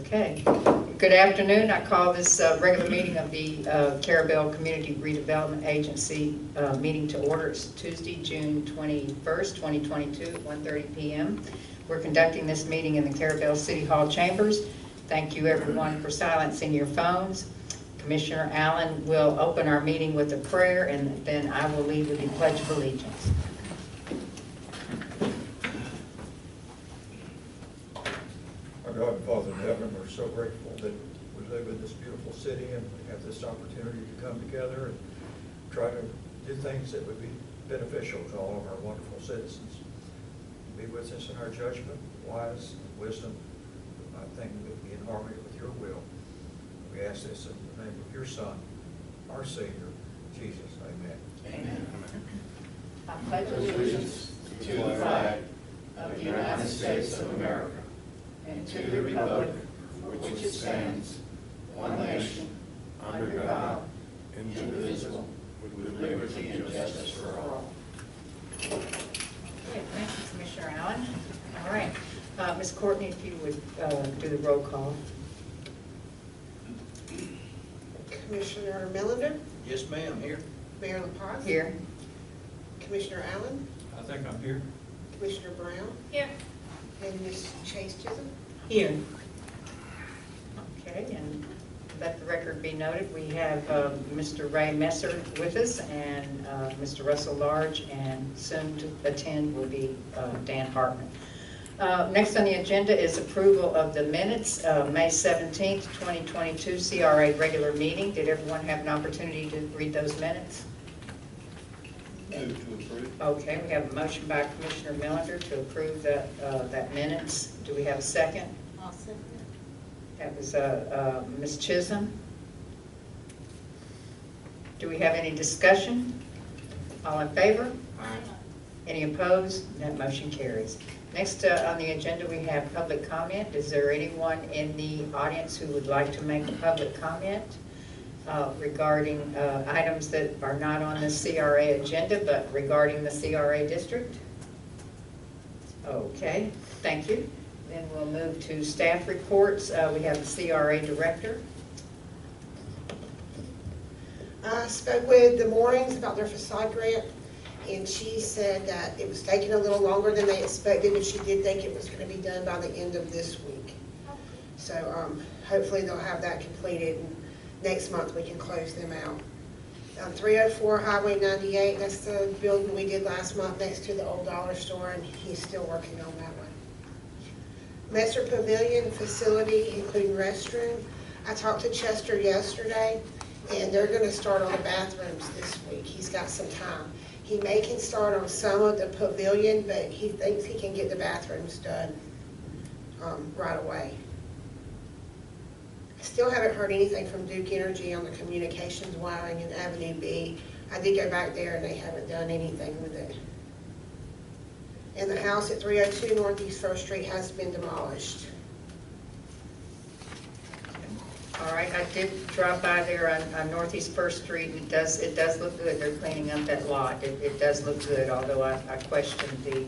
Okay. Good afternoon. I call this regular meeting of the Carrabelle Community Redevelopment Agency meeting to order. It's Tuesday, June 21st, 2022 at 1:30 p.m. We're conducting this meeting in the Carrabelle City Hall chambers. Thank you everyone for silencing your phones. Commissioner Allen will open our meeting with a prayer, and then I will lead with the Pledge of Allegiance. Our God and Father in heaven, we're so grateful that we live in this beautiful city and we have this opportunity to come together and try to do things that would be beneficial to all of our wonderful citizens. Be with us in our judgment, wise, wisdom, I think would be in harmony with your will. We ask this in the name of your Son, our Savior, Jesus. Amen. Amen. I pledge allegiance to the flag of the United States of America and to the republic for which it stands, one nation, under God, indivisible, with liberty and justice for all. Okay, thank you, Commissioner Allen. All right, Ms. Courtney, if you would do the roll call. Commissioner Millender? Yes, ma'am. Here. Mayor LaPaz? Here. Commissioner Allen? I think I'm here. Commissioner Brown? Here. And Ms. Chase Chisholm? Here. Okay, and let the record be noted, we have Mr. Ray Messer with us and Mr. Russell Large, and soon to attend will be Dan Hartman. Next on the agenda is approval of the minutes, May 17th, 2022 CRA Regular Meeting. Did everyone have an opportunity to read those minutes? Move to approve. Okay, we have a motion by Commissioner Millender to approve that minutes. Do we have a second? I'll second That was Ms. Chisholm. Do we have any discussion? All in favor? Aye. Any opposed? That motion carries. Next on the agenda we have public comment. Is there anyone in the audience who would like to make a public comment regarding items that are not on the CRA agenda but regarding the CRA district? Okay, thank you. Then we'll move to staff reports. We have the CRA Director. I spoke with the Moorings about their facade grant, and she said that it was taking a little longer than they expected, but she did think it was going to be done by the end of this week. So hopefully they'll have that completed, and next month we can close them out. 304 Highway 98, that's the building we did last month next to the old dollar store, and he's still working on that one. Messer Pavilion facility, including restroom. I talked to Chester yesterday, and they're going to start on the bathrooms this week. He's got some time. He can start on some of the pavilion, but he thinks he can get the bathrooms done right away. I still haven't heard anything from Duke Energy on the communications wiring in Ave B. I did go back there, and they haven't done anything with it. And the house at 302 Northeast 1st Street has been demolished. All right, I did drop by there on Northeast 1st Street, and it does look good. They're cleaning up that lot. It does look good, although I questioned the,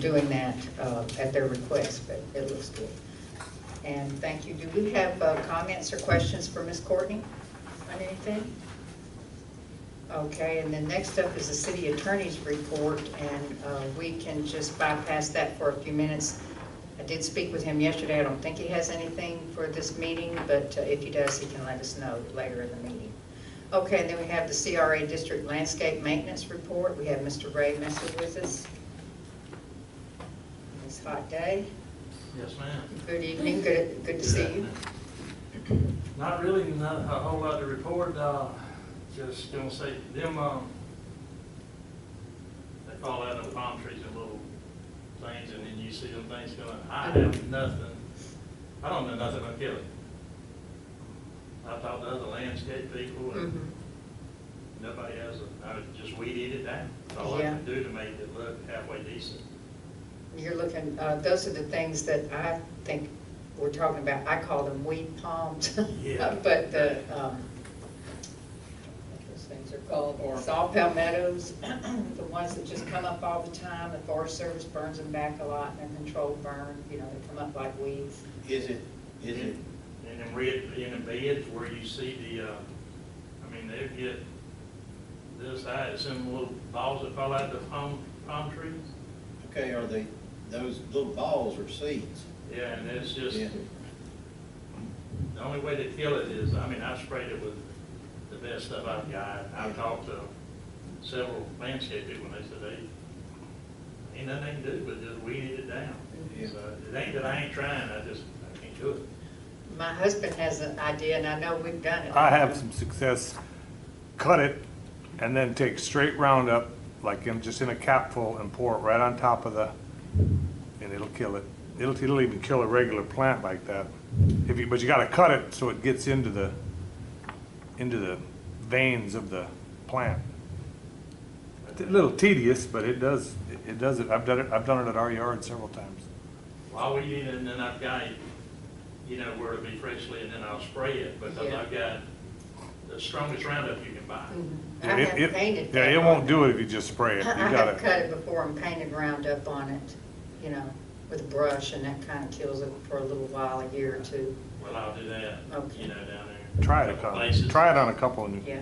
doing that at their request, but it looks good. And thank you. Do we have comments or questions for Ms. Courtney on anything? Okay, and then next up is the City Attorney's report, and we can just bypass that for a few minutes. I did speak with him yesterday. I don't think he has anything for this meeting, but if he does, he can let us know later in the meeting. Okay, and then we have the CRA District Landscape Maintenance Report. We have Mr. Ray Messer with us. It's a hot day. Yes, ma'am. Good evening. Good to see you. Not really not a whole lot to report. Just gonna say them. They fall out of the palm trees and little things, and then you see them things going. I have nothing. I don't know nothing about killing. I've talked to other landscape people, and nobody has. I would just weed eat it down. That's all I can do to make it look halfway decent. You're looking. Those are the things that I think we're talking about. I call them weed palms. Yeah. But the things are called, saw palmettos, the ones that just come up all the time. The Forest Service burns them back a lot in a controlled burn, you know, they come up like weeds. Is it, And in the beds where you see the, I mean, they get this side, some little balls that fall out of the palm trees. okay, are they, those little balls are seeds? Yeah, and it's just, Yeah. the only way to kill it is, I mean, I sprayed it with the best stuff I've got. I've talked to several landscape people, and they said, they, ain't nothing they can do but just weed it down. Yeah. So it ain't that I ain't trying, I can't do it. My husband has an idea, and I know we've done it. I have some success, cut it, and then take straight Roundup, like just in a capful, and pour it right on top of and it'll kill it. It'll even kill a regular plant like that. But you gotta cut it so it gets into the veins of the plant. It's a little tedious, but it does it. I've done it at our yard several times. While we eat it, and then I've got, you know, where it'll be freshly, and then I'll spray it, because Yeah. I've got the strongest Roundup you can buy. I have painted that. Yeah, it won't do it if you just spray it. You I have gotta, cut it before and painted Roundup on it, you know, with a brush, and that kind of kills it for a little while, a year or two. Well, I'll do that, Okay. you know, down there. try it Couple places. try it on a couple of new. Yeah.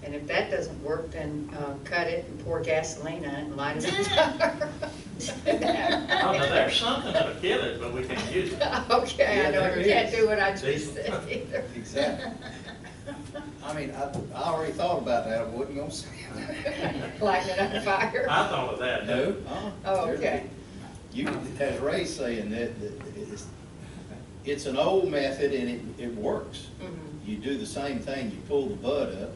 And if that doesn't work, then cut it and pour gasoline on it and light it on fire. Oh, now, there's something that'll kill it, but we can't use it. Okay, I Yeah, know, there you can't is. do what I just said either. Exactly. I mean, I already thought about that, I wasn't gonna say it. Lighting it on fire. I thought of that. No. Oh, okay. You, as Ray's saying, that it's an old method and it works. Mhm. You do the same thing, you pull the bud up,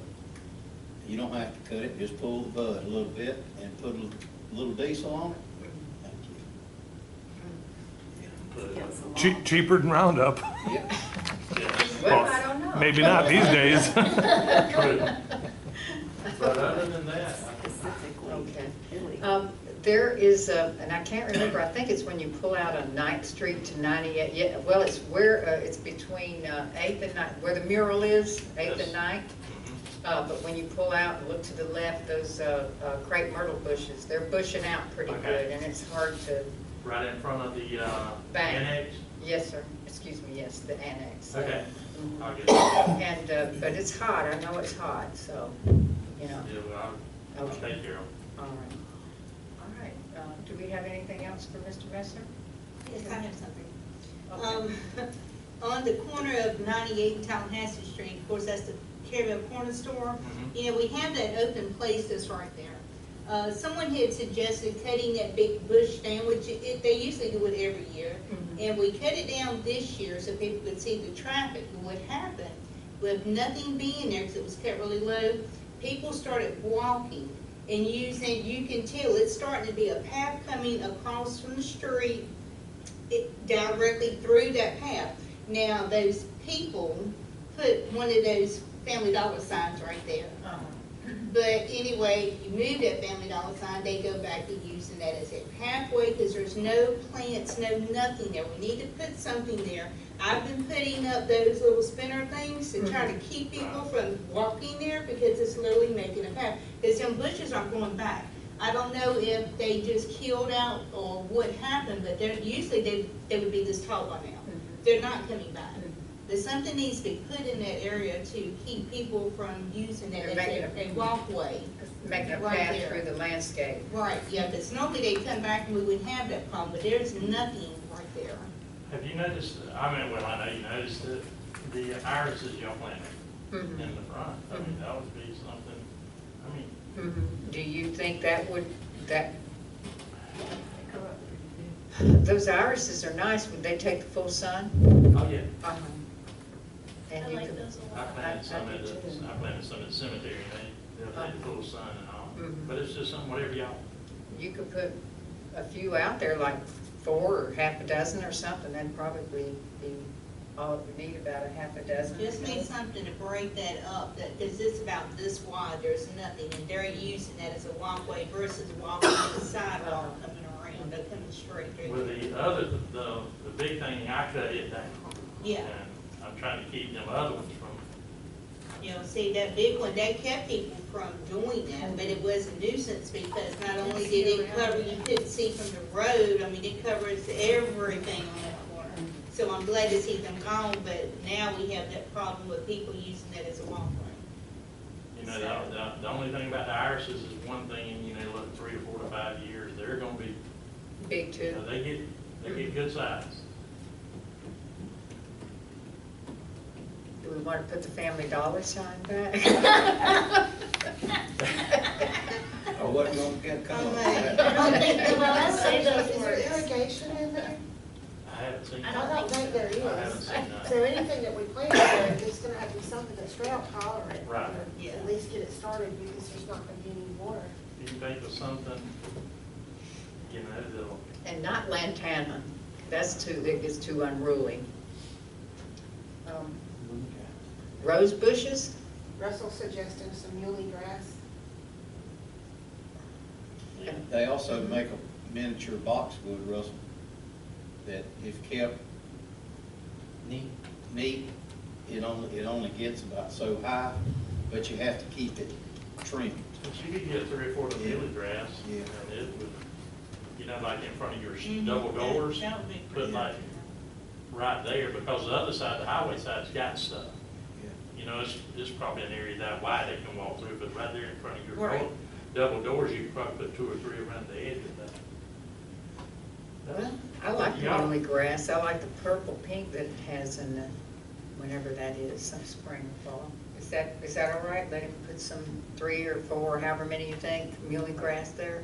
you don't have to cut it, just pull the bud a little bit and put a little diesel on it. Thank you. Cheaper than Roundup. Yep. Well, I don't know. Maybe not these days. True. But other than that, Okay. There is, and I can't remember, I think it's when you pull out on 9th Street to 98, yeah, well, it's where, it's between 8th and 9th, where the mural is, 8th and 9th. But when you pull out and look to the left, those crepe myrtle bushes, they're bushing out pretty Okay. good, and it's hard to, right in front of the Bank. annex. yes, sir, excuse me, yes, the annex. Okay. Mhm. I'll get it. And, but it's hot, I know it's hot, so, you know, Yeah, well, I'll Okay. take care of it. all right. All right, do we have anything else for Mr. Messer? Yes, I have something. Okay. On the corner of 98 and Tallahassee Street, of course, that's the Carrabelle Corner Store. Mhm. You know, we have that open place that's right there. Someone had suggested cutting that big bush down, which they usually do it every year. Mhm. And we cut it down this year so people could see the traffic. But what happened, with nothing being there, because it was cut really low, people started walking and using, you can tell, it's starting to be a path coming across from the street directly through that path. Now, those people put one of those Family Dollar signs right there. But anyway, you move that Family Dollar sign, they go back to using that as a pathway because there's no plants, no nothing there. We need to put something there. I've been putting up those little spinner things to try to keep people from walking there because it's literally making a path. Because some bushes are going back. I don't know if they just killed out or what happened, but usually they would be this tall by now. They're not coming back. But something needs to be put in that area to keep people from using that as a walkway. Making a Right path there. through the landscape. Right, yeah, because normally they come back and we wouldn't have that problem, but there's nothing right there. Have you noticed, I mean, well, I know you noticed it, the irises y'all planted Mhm. in the front. I mean, that would be something, I mean, Mhm. Do you think that those irises are nice, would they take the full sun? oh, yeah. Uh-huh. And I you like could- those a I lot. planted some I at do the, too. I planted some at the cemetery, they'll take the full sun and all. Mhm. But it's just something, whatever y'all, You could put a few out there, like 4 or half a dozen or something, that'd probably be all it would need, about a half a dozen. Just need something to break that up, because it's about this wide, there's nothing, and they're using that as a walkway versus walking the sidewalk coming around, they're coming straight through. with the other, the big thing, I cut it down. Yeah. And I'm trying to keep them other ones You know, see, that big one, that kept people from doing that, but it was a nuisance because not only did it cover, you couldn't see from the road, I mean, it covers everything on that corner. So I'm glad to see them gone, but now we have that problem with people using that as a walkway. You know, the only thing about the irises is one thing, and you know, look, 3 to 4 to 5 years, they're gonna be, Big you too. know, they get good size. Do we want to put the Family Dollar sign back? Or what you gonna get, come on. I don't think, Well, let's say those Is there words. irrigation in there? I haven't seen. I I don't don't think there I haven't is. seen that. So anything that we plant there, it's gonna have to be something that's drought tolerant. Right. or Yeah. At least get it started because there's not gonna be any water. If you think of something, you know, that'll, And not lantana. That's too, that gets too unruly. Rose bushes? Russell's suggesting some muley grass. yeah. They also make a miniature boxwood, Russell, that if kept neat, it only gets about so high, but you have to keep it trimmed. But you could get 3 or 4 of the Yeah. mealy grass, Yeah. and it would, you know, like in front of your Mhm. double doors, That would be put pretty. like right there, because the other side, the highway side's got stuff. Yeah. You know, it's probably an area that wide they can walk through, but right there in front of your Right. door, double doors, you could probably put 2 or 3 around the edge of that. Well, I like the Yeah. lonely grass. I like the purple pink that it has in the, whenever that is, some spring or fall. Is that all right? Let him put some 3 or 4, however many you think, muley grass there?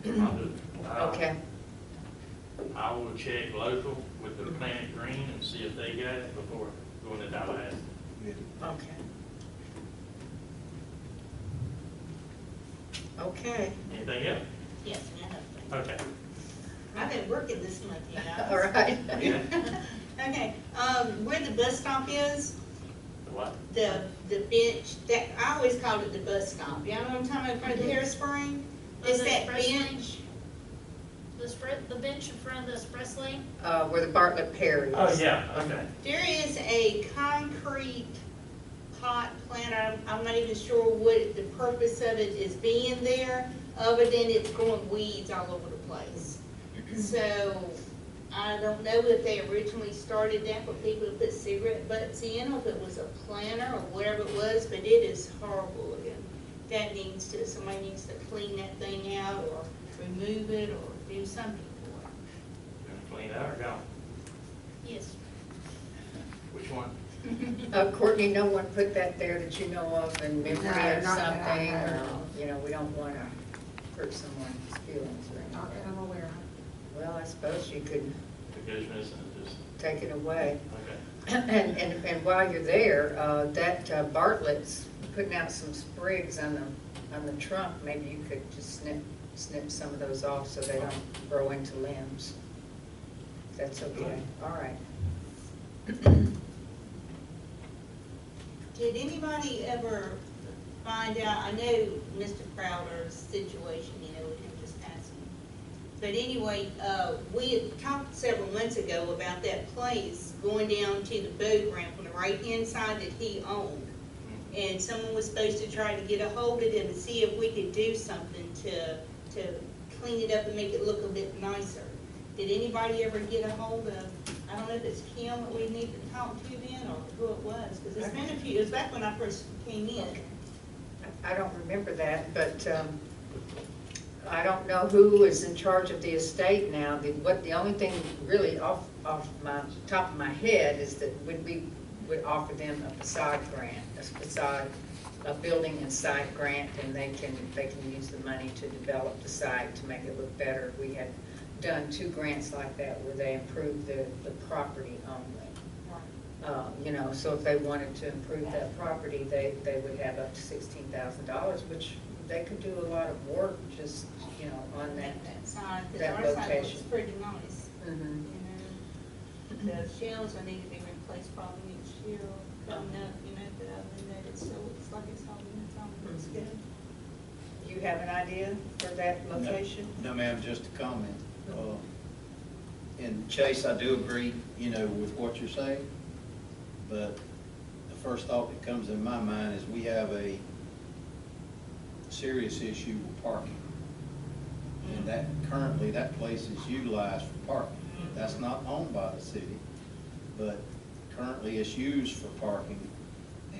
Yeah, I'll do it. Okay. I will check local with the Planet Green and see if they got it before going to Tallahassee. Yeah. Okay. Okay. Anything else? Yes, I have. Okay. I've been working this month, you know. All right. Okay, where the bus stop is, The what? the bench, that, I always called it the bus stop. You know what I'm talking about, in front of the Harris Spring? It's the that express lane? bench. The bench in front of the express lane? Where the Bartlett Pear is. Oh, yeah, okay. There is a concrete pot planter, I'm not even sure what the purpose of it is being there, other than it's growing weeds all over the place. So, I don't know if they originally started that for people to put cigarette butts in, or if it was a planter or whatever it was, but it is horrible looking. That needs to, somebody needs to clean that thing out, or remove it, or do something for it. Gonna clean out or gone? Yes. Which one? Courtney, no one put that there that you know of in memory No, of not that I something, or, know. you know, we don't want to hurt someone's feelings or Not that anything. I'm aware of. Well, I suppose you could The goes missing, just, take it away. okay. And while you're there, that Bartlett's putting out some sprigs on the trunk. Maybe you could just snip some of those off so they don't grow into limbs. That's okay. All right. Did anybody ever find out, I know Mr. Crowder's situation, you know, with him just passing. But anyway, we had talked several months ago about that place going down to the boat ramp on the right-hand side that he owned. And someone was supposed to try to get a hold of them and see if we could do something to clean it up and make it look a bit nicer. Did anybody ever get a hold of, I don't know if it's Kim that we need to talk to then, or who it was, because it's been a few, it was back when I first came in. I don't remember that, but I don't know who is in charge of the estate now. The only thing really off my top of my head is that we would offer them a facade grant, a building and site grant, and they can use the money to develop the site to make it look better. We had done 2 grants like that where they improved the property only. You know, so if they wanted to improve that property, they would have up to $16,000, which they could do a lot of work just, you know, on that. That side, because that our side looks location. pretty nice, Mhm. you know. The shells will need to be replaced probably next year or coming up, you know, but other than that, it still looks like it's holding its own, looks Mhm. good. Do you have an idea for that location? No, ma'am, just a comment. And Chase, I do agree, you know, with what you're saying, but the first thought that comes in my mind is we have a serious issue with parking. And that, currently, that place is utilized for parking. That's not owned by the city, but currently it's used for parking,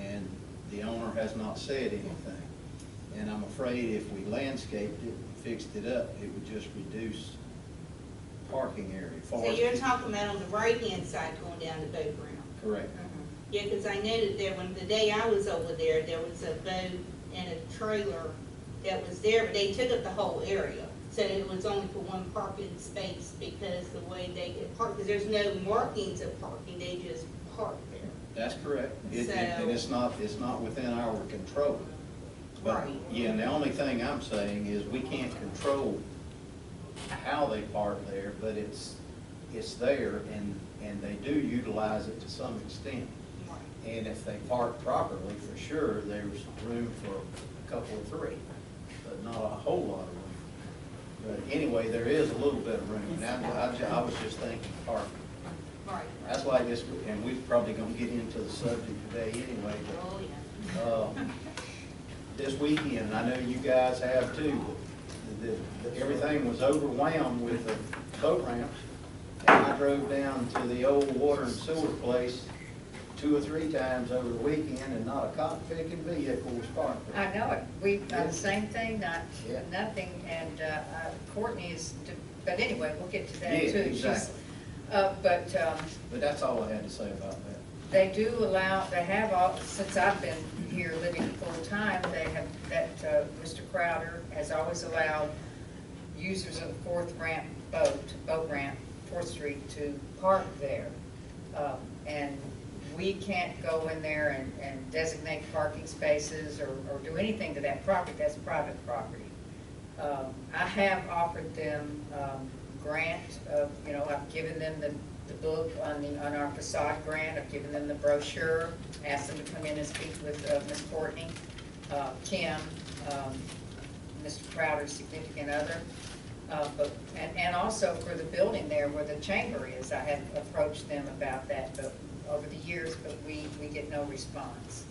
and the owner has not said anything. And I'm afraid if we landscaped it, fixed it up, it would just reduce parking area. So you're talking about on the right-hand side going down the boat ramp? Correct. Yeah, because I noted there, when the day I was over there, there was a boat and a trailer that was there, but they took up the whole area. So it was only for one parking space because the way they get parked, because there's no markings of parking, they just park there. That's correct. So- And it's not within our control. But, Right. yeah, and the only thing I'm saying is we can't control how they park there, but it's there, and they do utilize it to some extent. And if they park properly, for sure, there's room for a couple of three, but not a whole lot of room. But anyway, there is a little bit of room, and I was just thinking parking. Right. That's why this, and we're probably gonna get into the subject today anyway, Oh, yeah. but, this weekend, I know you guys have too, but everything was overwhelmed with the boat ramps. And I drove down to the old water and sewer place 2 or 3 times over the weekend, and not a cotton picking vehicle was parked there. I know it. We've done the same thing, Yeah. nothing, and Courtney is, but anyway, we'll get to that Yeah, too. exactly. But But that's all I had to say about that. they do allow, they have all, since I've been here living full-time, they have, Mr. Crowder has always allowed users of the boat ramp, 4th Street, to park there. And we can't go in there and designate parking spaces or do anything to that property. That's private property. I have offered them grant of, I've given them the book on our Façade grant. I've given them the brochure, asked them to come in and speak with Ms. Courtney, Kim, Mr. Crowder's significant other. And also for the building there where the chamber is, I have approached them about that over the years, but we get no response.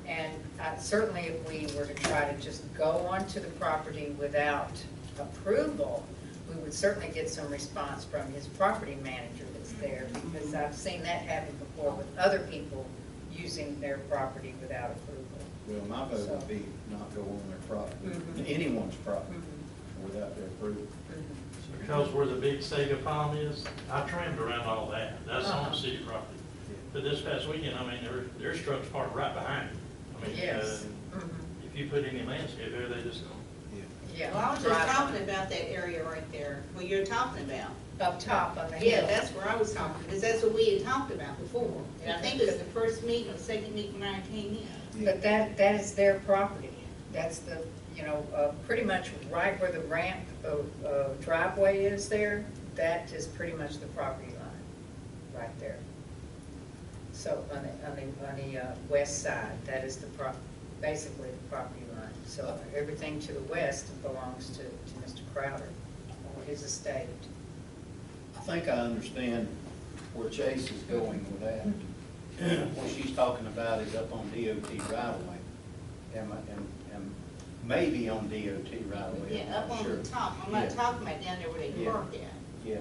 And certainly if we were to try to just go onto the property without approval, we would certainly get some response from his property manager that's there, because I've seen that happen before with other people using their property without approval. Well, my vote would be not go on their property, anyone's property, without their approval. Because where the big Sega palm is, I trimmed around all that. That's on city property. But this past weekend, there's trucks parked right behind it. Yes. If you put any landscape there, they just don't. Yeah. Well, I was just talking about that area right there, what you're talking about. Up top on the Yeah, hill. that's where I was talking, because that's what we had talked about before. And I think it was the first meeting or second meeting when I came in. But that is their property. That's the, pretty much right where the ramp driveway is there, that is pretty much the property line, right there. So on the west side, that is basically the property line. So everything to the west belongs to Mr. Crowder, or his estate. I think I understand where Chase is going with that. What she's talking about is up on DOT right away. And maybe on DOT right away. Yeah, up on the top. I'm not talking about down there where they Yeah. park at. Yeah,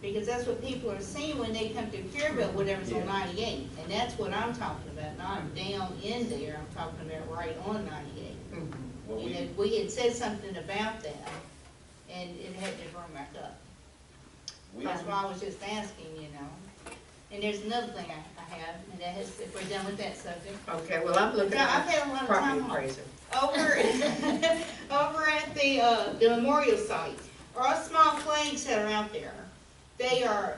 Because that's what people are seeing when they come to Carrabelle, whatever's on Yeah. 98. And that's what I'm talking about, not down in there. I'm talking about right on 98. well, And we had said something about that, and it had to burn back up. That's why I was just asking, And there's another thing I have, and that is, if we're done with that subject. Okay, well, I'm looking Now, I've at had a the lot of property time off. appraiser. Over at the memorial site, our small flags that are out there, they are,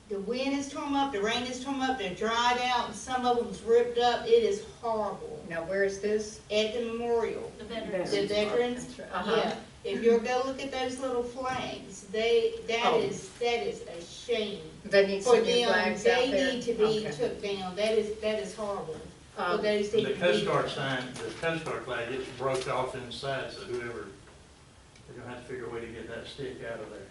the wind has torn them up, the rain has torn them up, they're dried out, and some of them's ripped up. It is horrible. Now, where is this? At the memorial, The veterans. the veterans, Uh-huh. yeah. If you'll go look at those little flags, that Oh. is a shame. They need For some new them, flags out there? they need to be Okay. took down. That is horrible. For those The that Coast need Guard them. sign, the Coast Guard flag, it's broke off inside, so whoever, they're gonna have to figure a way to get that stick out of there.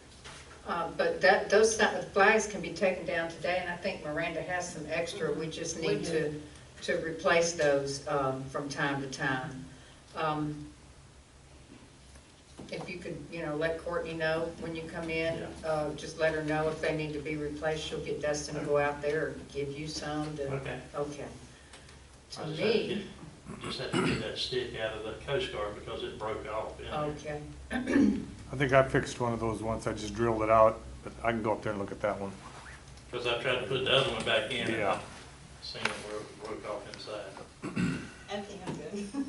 But those flags can be taken down today, and I think Miranda has some extra. We just need to replace those from time to time. If you could, let Courtney know when you come in, just let her know if they need to be replaced. She'll get Dustin to go out there and give you some. Okay. Okay. To I me, just had to get that stick out of the Coast Guard because it broke off in there. okay. I think I fixed one of those once, I just drilled it out, but I can go up there and look at that one. Because I tried to put the other one back in. and Yeah. Seen it broke off inside. Okay, I'm good.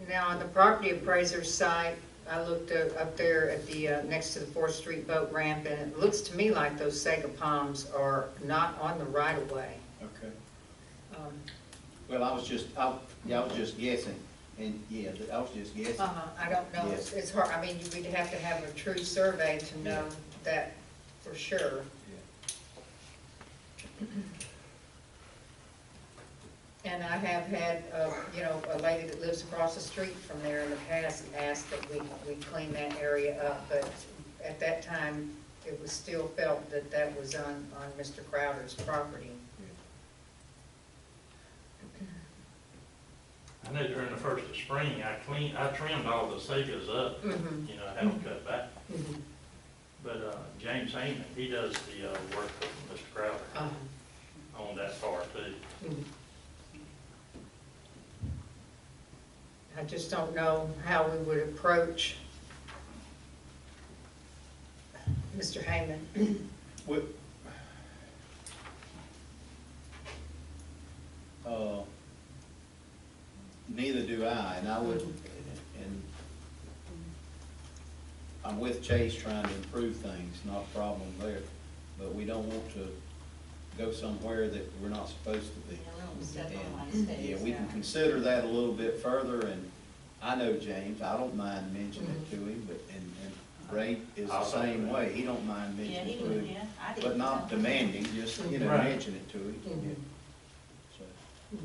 Now, on the property appraiser's site, I looked up there at the, next to the 4th Street boat ramp, and it looks to me like those Sega palms are not on the right of way. Okay. Um, Well, I was just guessing, and yeah, I was just guessing. I don't know, Yes. it's hard, I mean, we'd have to have a true survey to know that for sure. And I have had, a lady that lives across the street from there in the past asked that we clean that area up, but at that time, it was still felt that that was on Mr. Crowder's property. I know during the first of spring, I trimmed all the Segas up, Mhm. I had them cut back. Mhm. But James Hayman, he does the work for Mr. Crowder on that part too. Mhm. I just don't know how we would approach Mr. Hayman. Well, neither do I, and I would, and I'm with Chase trying to improve things, not a problem there, but we don't want to go somewhere that we're not supposed to be. And, yeah, we can consider that a little bit further, and I know James, I don't mind mentioning it to him, but, and Ray is the same way, he don't mind Yeah, mentioning he it to would, him. yeah, I did. But not demanding, just, Right. mention it to him. Mhm. So,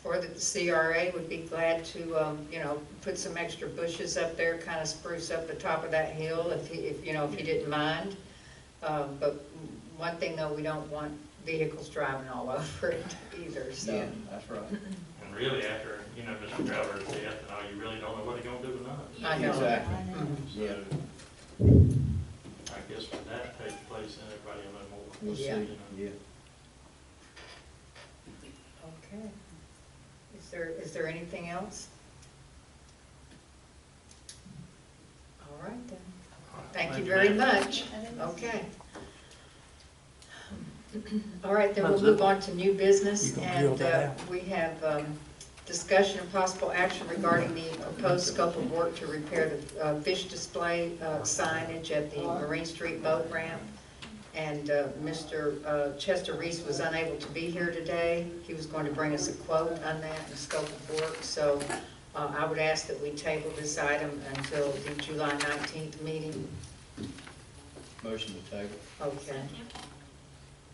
Or that the CRA would be glad to, put some extra bushes up there, kind of spruce up the top of that hill if he didn't mind. But one thing though, we don't want vehicles driving all over it either, so. yeah, that's right. And really after, Mr. Crowder's death, you really don't know what he's gonna do with none. I know. Exactly. Mhm. Yeah. I guess when that takes place, then everybody will know more. We'll see, Yeah. yeah. Okay. Is there anything else? All right then. Thank you very much. Okay. All right, then we'll move on to new business, and we have discussion and possible action regarding the proposed scope of work to repair the fish display signage at the Marine Street boat ramp. And Mr. Chester Reese was unable to be here today. He was going to bring us a quote on that and scope of work, so I would ask that we table this item until the July 19th meeting. Motion to table. Okay.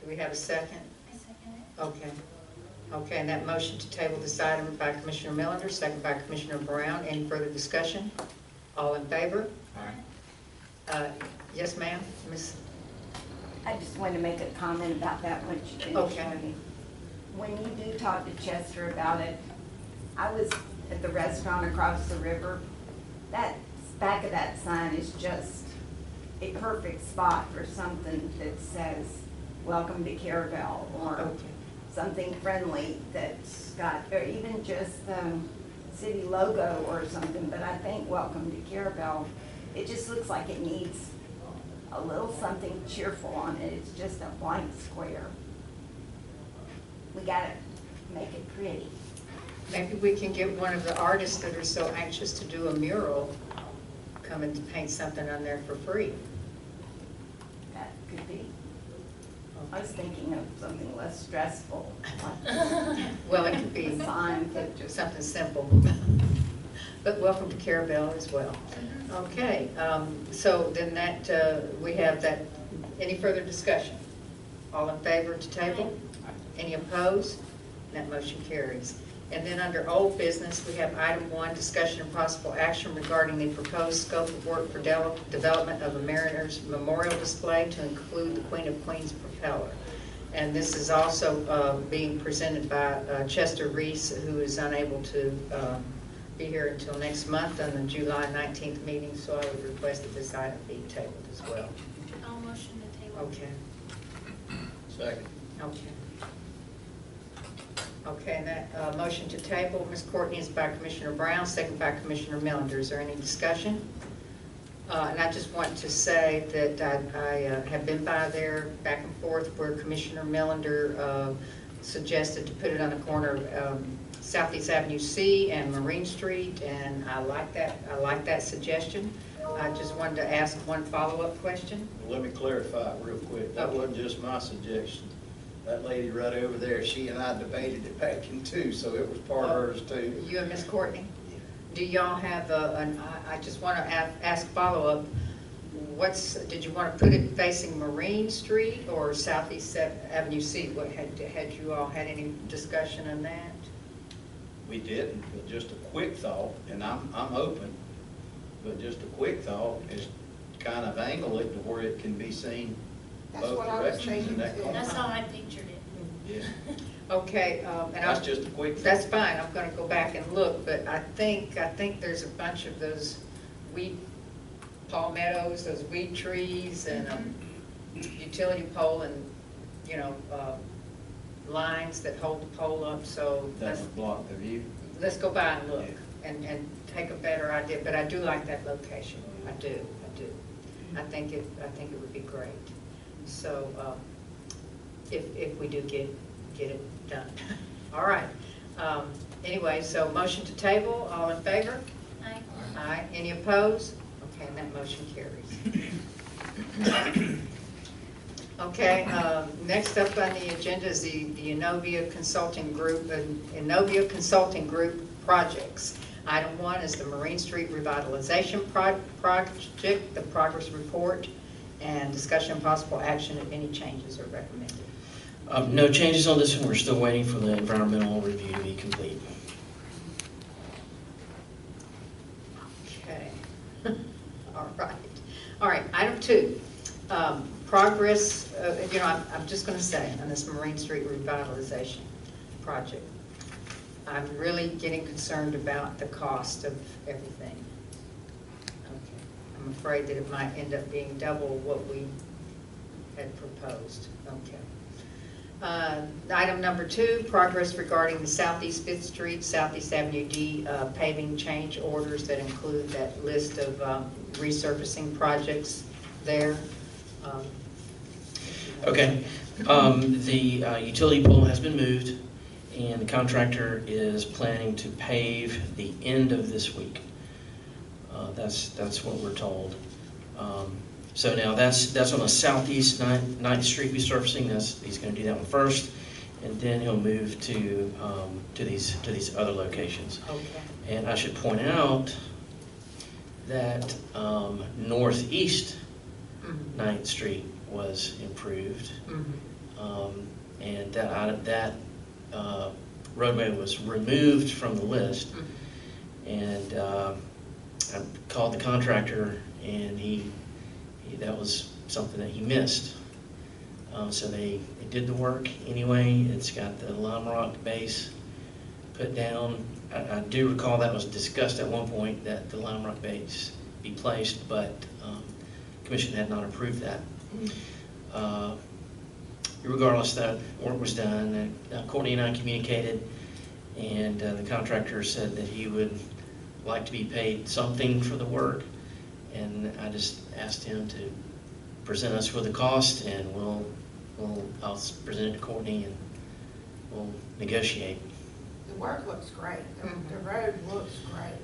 Do we have a second? I second it. Okay. Okay, and that motion to table this item by Commissioner Millender, second by Commissioner Brown. Any further discussion? All in favor? Yes, ma'am? Miss? I just wanted to make a comment about that once you finish. Okay. When you do talk to Chester about it, I was at the restaurant across the river. That back of that sign is just a perfect spot for something that says, "Welcome to Carrabelle," or Okay. something friendly that's got, or even just the city logo or something, but I think "Welcome to Carrabelle," it just looks like it needs a little something cheerful on it. It's just a blank square. We gotta make it pretty. Maybe we can get one of the artists that are so anxious to do a mural come and paint something on there for free. That could be. I was thinking of something less stressful. Well, it could be Fine. just something simple. But welcome to Carrabelle as well. Okay, so then we have that, any further discussion? All in favor to table? Any opposed? That motion carries. And then under old business, we have item 1, discussion and possible action regarding the proposed scope of work for development of a Mariners Memorial Display to include the Queen of Queens propeller. And this is also being presented by Chester Reese, who is unable to be here until next month on the July 19th meeting, so I would request that this item be tabled as well. I'll motion to table. Okay, Second. okay. Okay, and that motion to table, Ms. Courtney, is by Commissioner Brown, second by Commissioner Melander. Is there any discussion? And I just want to say that I have been by there back and forth where Commissioner Melander suggested to put it on the corner of Southeast Avenue C and Marine Street, and I like that suggestion. I just wanted to ask one follow-up question. Let me clarify real quick. That wasn't just my suggestion. That lady right over there, she and I debated it back in two, so it was part of hers too. You and Ms. Courtney? Do y'all have I just want to ask follow-up, did you want to put it facing Marine Street or Southeast Avenue C? Had you all had any discussion on that? We didn't, but just a quick thought, and I'm open, but just a quick thought is kind of angle it to where it can be seen That's both what I was directions in thinking that too. corner. That's how I pictured it. Yeah, Okay, and that's just a quick thought. that's fine, I'm gonna go back and look, but I think there's a bunch of those palmettos, those weed trees, and utility pole and, lines that hold the pole up, so That would block the view. let's go by and look and take a better idea, but I do like that location, I do. I think it would be great. So, if we do get it done. All right. Anyway, so motion to table, all in favor? Aye. Aye. Any opposed? Okay, and that motion carries. Okay, next up on the agenda is the Innovia Consulting Group, Innovia Consulting Group projects. Item 1 is the Marine Street Revitalization project, the progress report, and discussion and possible action if any changes are recommended. No changes on this one. We're still waiting for the environmental review to be complete. Okay. All right, item 2. Progress, I'm just going to say on this Marine Street Revitalization project, I'm really getting concerned about the cost of everything. Okay. I'm afraid that it might end up being double what we had proposed. Okay. Item number 2, progress regarding the Southeast 5th Street, Southeast Avenue D paving change orders that include that list of resurfacing projects there. Okay. The utility pole has been moved, and the contractor is planning to pave the end of this week. That's what we're told. So now that's on the Southeast 9th Street resurfacing. He's going to do that one first, and then he'll move to these other locations. Okay. And I should point out that Northeast 9th Street was improved, and that roadway was removed from the list. And I called the contractor, and that was something that he missed. So they did the work anyway. It's got the lime rock base put down. I do recall that was discussed at one point, that the lime rock base be placed, but Commission had not approved that. Regardless, that work was done. Courtney and I communicated, and the contractor said that he would like to be paid something for the work, and I just asked him to present us with the cost, and I'll present it to Courtney, and we'll negotiate. The work looks great, the road looks great,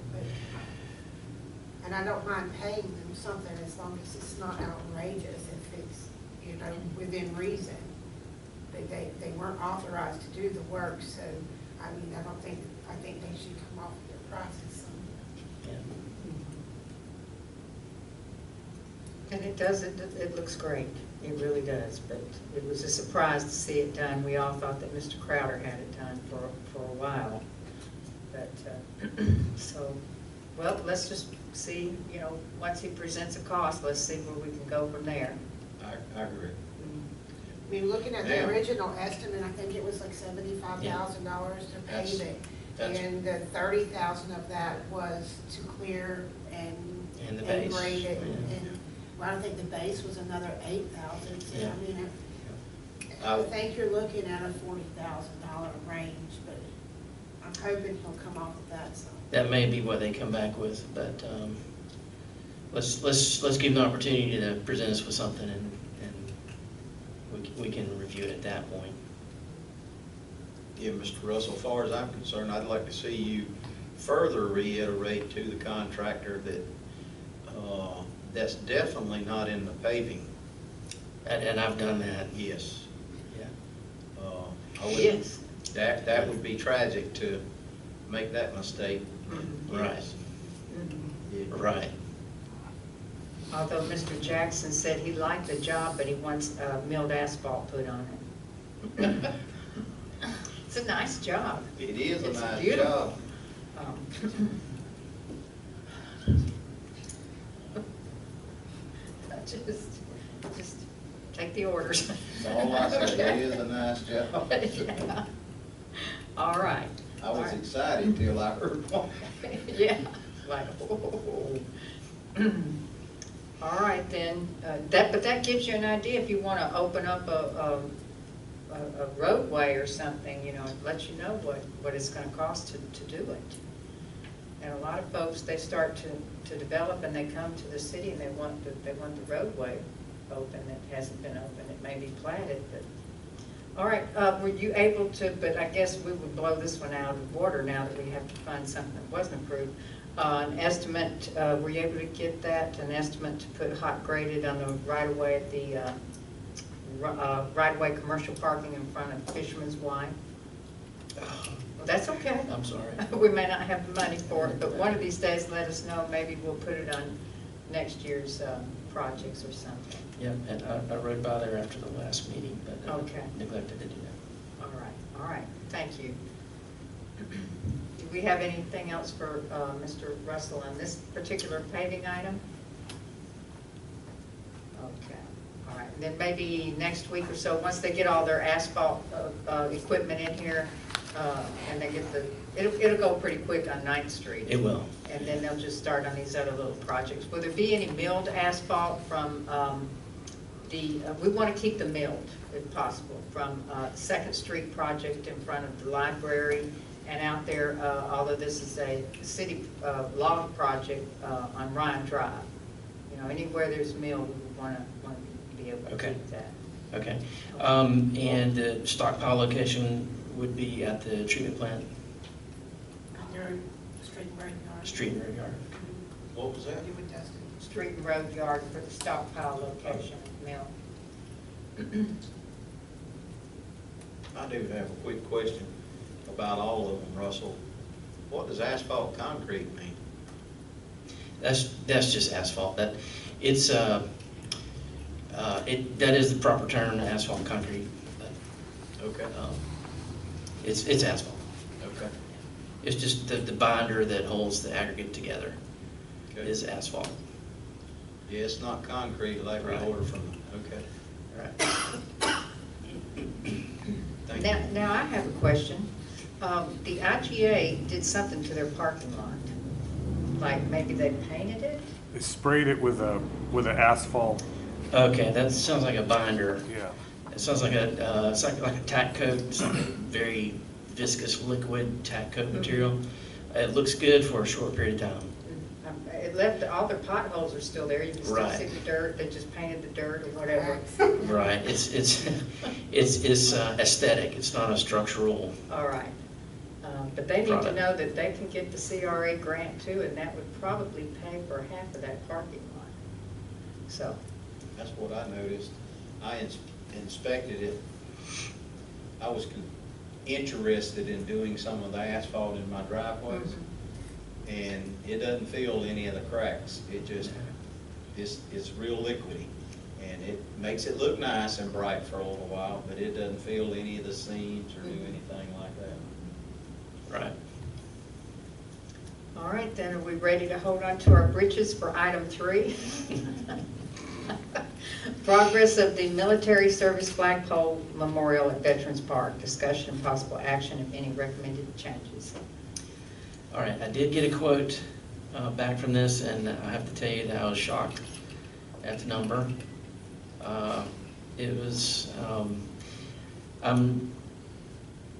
and I don't mind paying them something as long as it's not outrageous, if it's, within reason. But they weren't authorized to do the work, so, I think they should come off their prices some. Yeah. And it looks great. It really does, but it was a surprise to see it done. We all thought that Mr. Crowder had it done for a while. But, so, well, let's just see, you know, once he presents a cost, let's see where we can go from there. I agree. I mean, looking at the Yeah. original estimate, I think it was like $75,000 to pave it. That's- And the 30,000 of that was to clear And and the base, grade it. yeah. And, well, I think the base was another 8,000, so Yeah. I mean, I- I think you're looking at a $40,000 range, but I'm hoping he'll come off of that side. That may be what they come back with, but let's give them the opportunity to present us with something, and we can review it at that point. Yeah, Mr. Russell, as far as I'm concerned, I'd like to see you further reiterate to the contractor that that's definitely not in the paving. And I've done that. Yes. Yeah. I would- Yes. That would be tragic to make that mistake. Right. Yeah. Right. Although Mr. Jackson said he liked the job, but he wants milled asphalt put on it. It's a nice job. It is a It's nice beautiful. job. Just take the orders. That's all I say, it is a nice job. Yeah. All right. I was All right. excited till I heard one. Yeah, like, oh. All right, then, but that gives you an idea if you want to open up a roadway or something, you know, it lets you know what it's going to cost to do it. And a lot of folks, they start to develop and they come to the city and they want the roadway open that hasn't been open. It may be platted, but, all right, were you able to, but I guess we would blow this one out of water now that we have to find something that wasn't approved. An estimate, were you able to get that, an estimate to put hot graded on the right-of-way at the right-of-way commercial parking in front of Fisherman's Y? Well, that's okay. I'm sorry. We may not have the money for it, but one of these days, let us know, maybe we'll put it on next year's projects or something. Yeah, and I rode by there after the last meeting, but Okay. neglected to do that. All right, thank you. Do we have anything else for Mr. Russell on this particular paving item? Okay, all right, and then maybe next week or so, once they get all their asphalt equipment in here, and they get it'll go pretty quick on 9th Street. It will. And then they'll just start on these other little projects. Will there be any milled asphalt from we want to keep the milled, if possible, from 2nd Street project in front of the library and out there, although this is a city log project on Ryan Drive. You know, anywhere there's mill, we would want to be able to Okay. keep that. Okay. And the stockpile location would be at the treatment plant, Your street and road yard. street and road yard. What was that? You would dust it. Street and road yard for the stockpile location mill. I do have a quick question about all of them, Russell. What does asphalt concrete mean? That's just asphalt. That it's that is the proper term, asphalt concrete. But, Okay. it's asphalt. Okay. It's just the binder that holds the aggregate together Okay. is asphalt. Yeah, it's not concrete like we Right. order from, okay. Right. Thank Now, you. now I have a question. The IGA did something to their parking lot. Like maybe they painted it? They sprayed it with an asphalt, Okay, that sounds like a binder. yeah. It sounds like it's like a tack coat, some very viscous liquid tack coat material. It looks good for a short period of time. It left, all their potholes are still there. You can still Right. see the dirt. They just painted the dirt or whatever. Right. It's aesthetic. It's not a structural. All right. But they need to Product. know that they can get the CRA grant too, and that would probably pay for half of that parking lot. So, That's what I noticed. I inspected it. I was interested in doing some of the asphalt in my driveways, and it doesn't feel any of the cracks. It just, it's real liquidy, and it makes it look nice and bright for a little while, but it doesn't feel any of the seams or do anything like that. Right. All right, then, are we ready to hold on to our britches for item 3? Progress of the Military Service Flagpole Memorial at Veterans Park. Discussion and possible action, if any, recommended changes. All right, I did get a quote back from this, and I have to tell you that I was shocked at the number. It was, I'm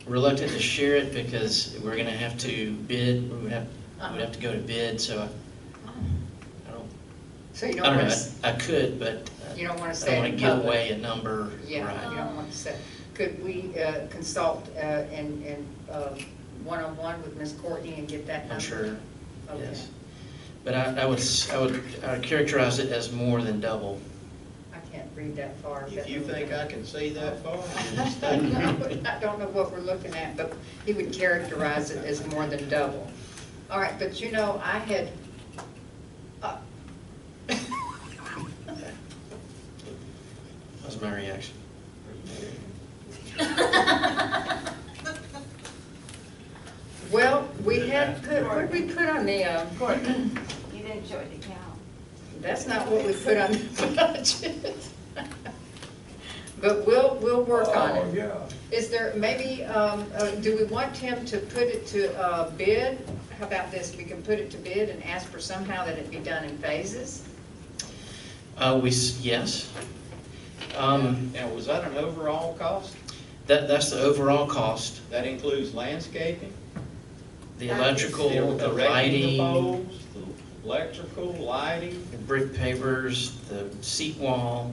reluctant to share it because we're gonna have to bid, we'd have to go to bid, so I don't, So you I don't don't know, want to, I could, but you don't want to I say don't it wanna in give public. away a number, Yeah, right? you don't want to say. Could we consult and one-on-one with Ms. Courtney and get that number? I'm sure, Okay. yes. But I would characterize it as more than double. I can't read that far. If you think I can see that far, I don't know what we're looking at, but he would characterize it as more than double. All right, but you know, I had, That was my reaction. well, we had put, what did we put on the, Courtney, you didn't show it to Cal. that's not what we put on the budget. But we'll work on Oh, it. yeah. Is there, maybe, do we want him to put it to bid? How about this, we can put it to bid and ask for somehow that it be done in phases? Yes. now, was that an overall cost? That's the overall cost. That includes landscaping? The electrical, the erecting the lighting, poles, the electrical, lighting? the brick pavers, the seat wall,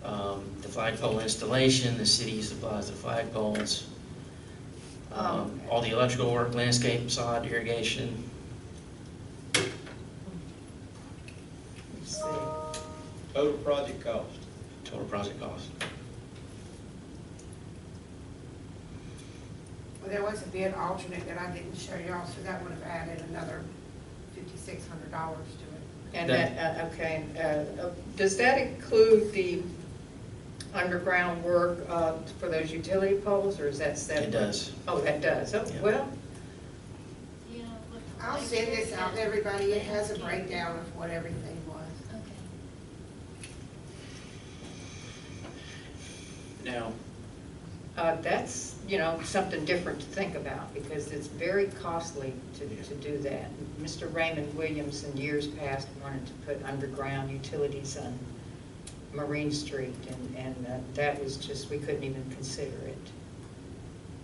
the flagpole installation, the city supplies the flagpoles, all the electrical work, landscape, sod, irrigation. Let's see. Total project cost? Total project cost. Well, there was a bid alternate that I didn't show y'all, so that would have added another $5,600 to it. And that, okay, does that include the underground work for those utility poles, or is that separate? It does. Oh, that does, oh, Yeah. well, Yeah, look. I'll send this out to everybody. It has a breakdown of what everything was. Okay. Now, that's, you know, something different to think about, because it's very costly to do that. Mr. Raymond Williams in years past wanted to put underground utilities on Marine Street, and that was just, we couldn't even consider it.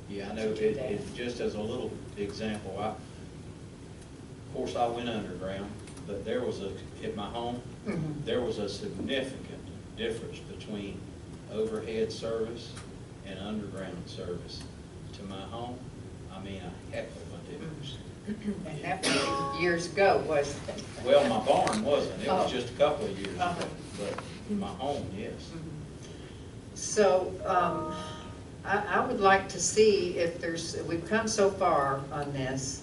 yeah, I know, it, just as a little example, of course, I went underground, but there was at my home, Mhm. there was a significant difference between overhead service and underground service to my home. I mean, a heck of a difference. And that was years ago, wasn't it? Well, my barn wasn't, it was Oh. just a couple of years Uh-huh. ago, but my home, yes. So, I would like to see if there's, we've come so far on this,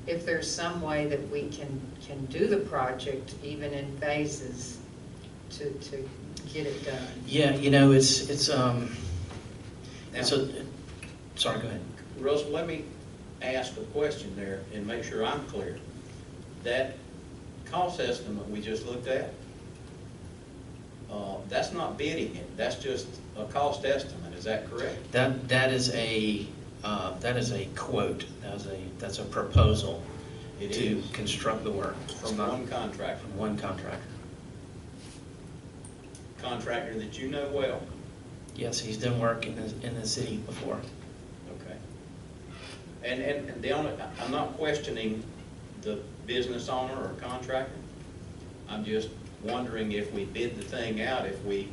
if there's some way that we can do the project even in phases to get it done. Yeah, you know, it's a, sorry, go ahead. Russell, let me ask a question there and make sure I'm clear. That cost estimate we just looked at, that's not bidding it, that's just a cost estimate, is that correct? That is a quote, that's a proposal It to is. construct the work. It's From not one contractor, from one contractor. contractor that you know well? Yes, he's done work in the city before. Okay. And the only, I'm not questioning the business owner or contractor. I'm just wondering if we bid the thing out, if we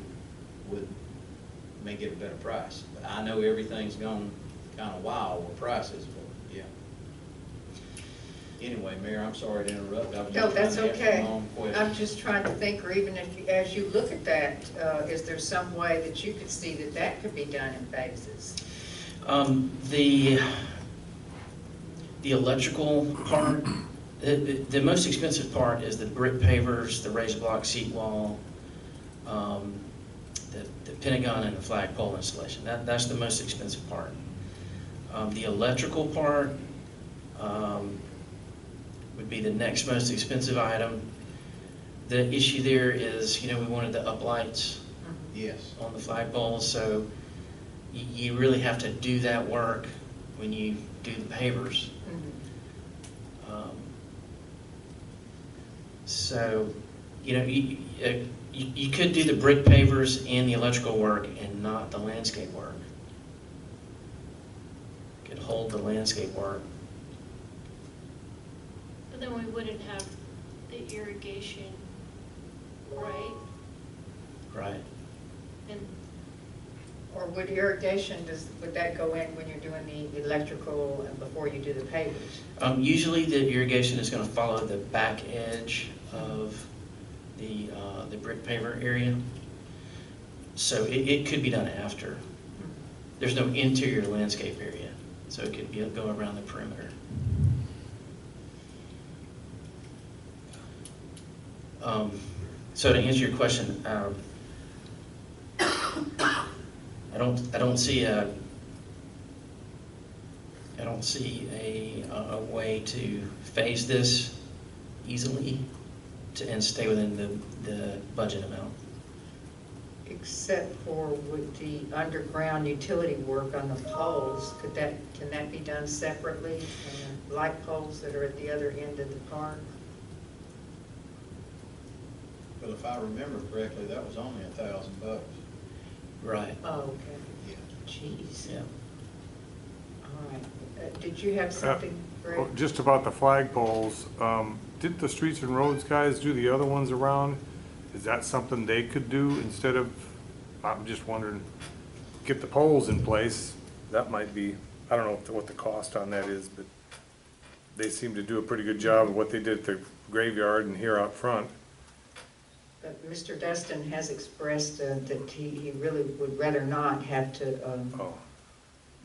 may get a better price. I know everything's gone kind of wild with prices, but yeah. Anyway, Mayor, I'm sorry to interrupt. I was No, just that's trying to ask okay. my own question. I'm just trying to think, or even if, as you look at that, is there some way that you could see that could be done in phases? The electrical part, the most expensive part is the brick pavers, the raised block seat wall, the Pentagon and the flagpole installation. That's the most expensive part. The electrical part, would be the next most expensive item. The issue there is, we wanted the uplights Yes. on the flagpoles, so you really have to do that work when you do the pavers. So, you could do the brick pavers and the electrical work and not the landscape work. Could hold the landscape work. But then we wouldn't have the irrigation, right? Right. And Or would irrigation, would that go in when you're doing the electrical and before you do the pavers? Usually the irrigation is going to follow the back edge of the brick paver area. So it could be done after. There's no interior landscape area, so it could go around the perimeter. So to answer your question, I don't see a way to phase this easily and stay within the budget amount. Except for with the underground utility work on the poles, can that be done separately? And the light poles that are at the other end of the park? Well, if I remember correctly, that was only $1,000. Right. Oh, okay. Yeah. Jeez. Yeah. All right. Did you have something, Greg? Well, just about the flagpoles, did the streets and roads guys do the other ones around? Is that something they could do instead of, I'm just wondering, get the poles in place? That might be, I don't know what the cost on that is, but they seem to do a pretty good job of what they did at the graveyard and here out front. But Mr. Dustin has expressed that he really would rather not have to Oh,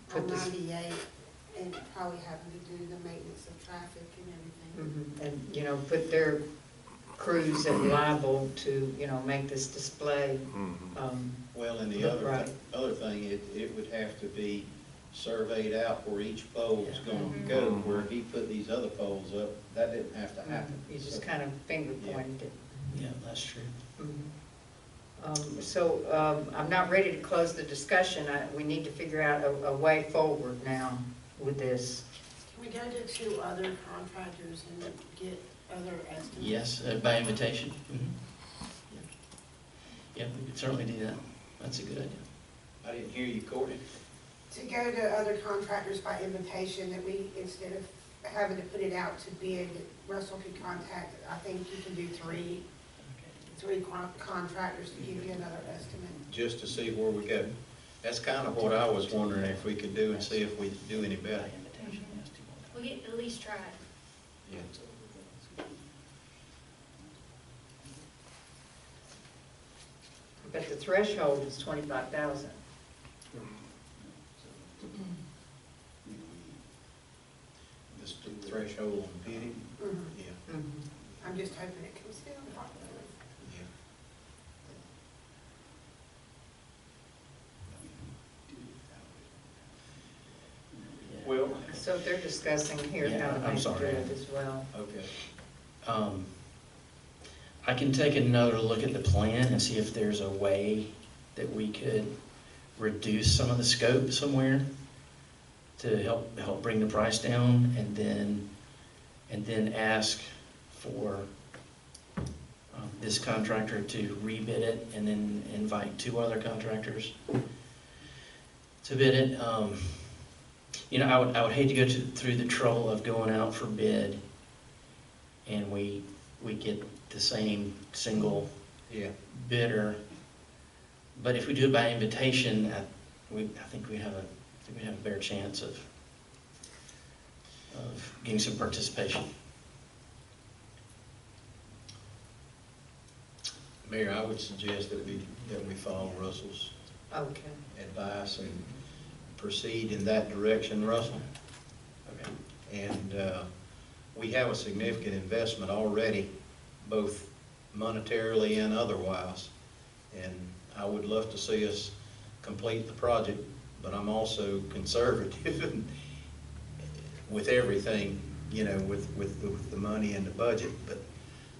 put On this. 98, and probably having to do the maintenance of traffic and everything. And, put their crews at liable to, make this display. Well, and the Look right. other thing, it would have to be surveyed out where each pole is going to go. Where he put these other poles up, that didn't have to happen. You just kind of finger pointed it. Yeah, that's true. I'm not ready to close the discussion. We need to figure out a way forward now with this. Can we go to 2 other contractors and get other estimates? Yes, by invitation. Yeah, we could certainly do that. That's a good idea. I didn't hear you, Courtney. To go to other contractors by invitation, that we, instead of having to put it out to bid, Russell could contact, I think you can do three contractors to give you another estimate. Just to see where we go. That's kind of what I was wondering if we could do and see if we do any better. we get at least try it. Yeah. But the threshold is 25,000. This threshold on bidding? Yeah. I'm just hoping it comes down. Yeah. Well, So they're discussing here Yeah, how I'm they can do sorry. it as well. okay. I can take another look at the plan and see if there's a way that we could reduce some of the scope somewhere to help bring the price down, and then ask for this contractor to rebid it, and then invite 2 other contractors to bid it. I would hate to go through the trouble of going out for bid and we get the same single Yeah. bidder. But if we do it by invitation, I think we have a better chance of getting some participation. Mayor, I would suggest that we follow Russell's Okay. advice and proceed in that direction, Russell. Okay. And we have a significant investment already, both monetarily and otherwise. And I would love to see us complete the project, but I'm also conservative with everything you know, with the money and the budget, but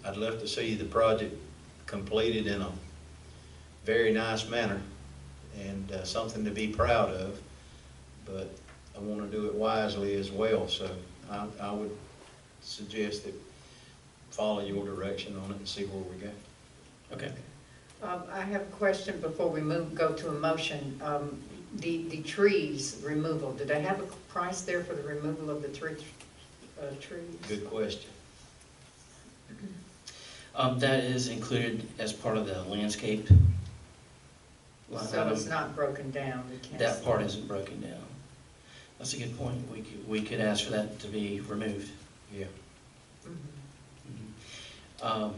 I'd love to see the project completed in a very nice manner and something to be proud of, but I want to do it wisely as well, so I would suggest that follow your direction on it and see where we go. Okay. I have a question before we go to a motion. The trees removal, do they have a price there for the removal of the trees? Good question. That is included as part of the landscape line So it's item. not broken down, we can't. That part isn't broken down. That's a good point. We could ask for that to be removed. Yeah. Mhm.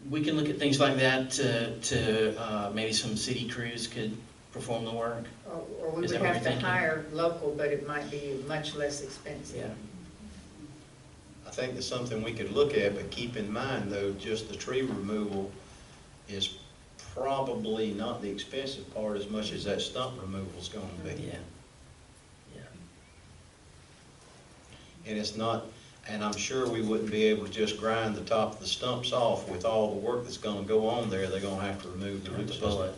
We can look at things like that to maybe some city crews could perform the work. Or we Is would that what have you're to thinking? hire local, but it might be much less expensive. Yeah. I think that's something we could look at, but keep in mind though, just the tree removal is probably not the expensive part as much as that stump removal's gonna be. Yeah. Yeah. And it's not, and I'm sure we wouldn't be able to just grind the top of the stumps off with all the work that's gonna go on there. They're gonna have to remove the root The system. bullet.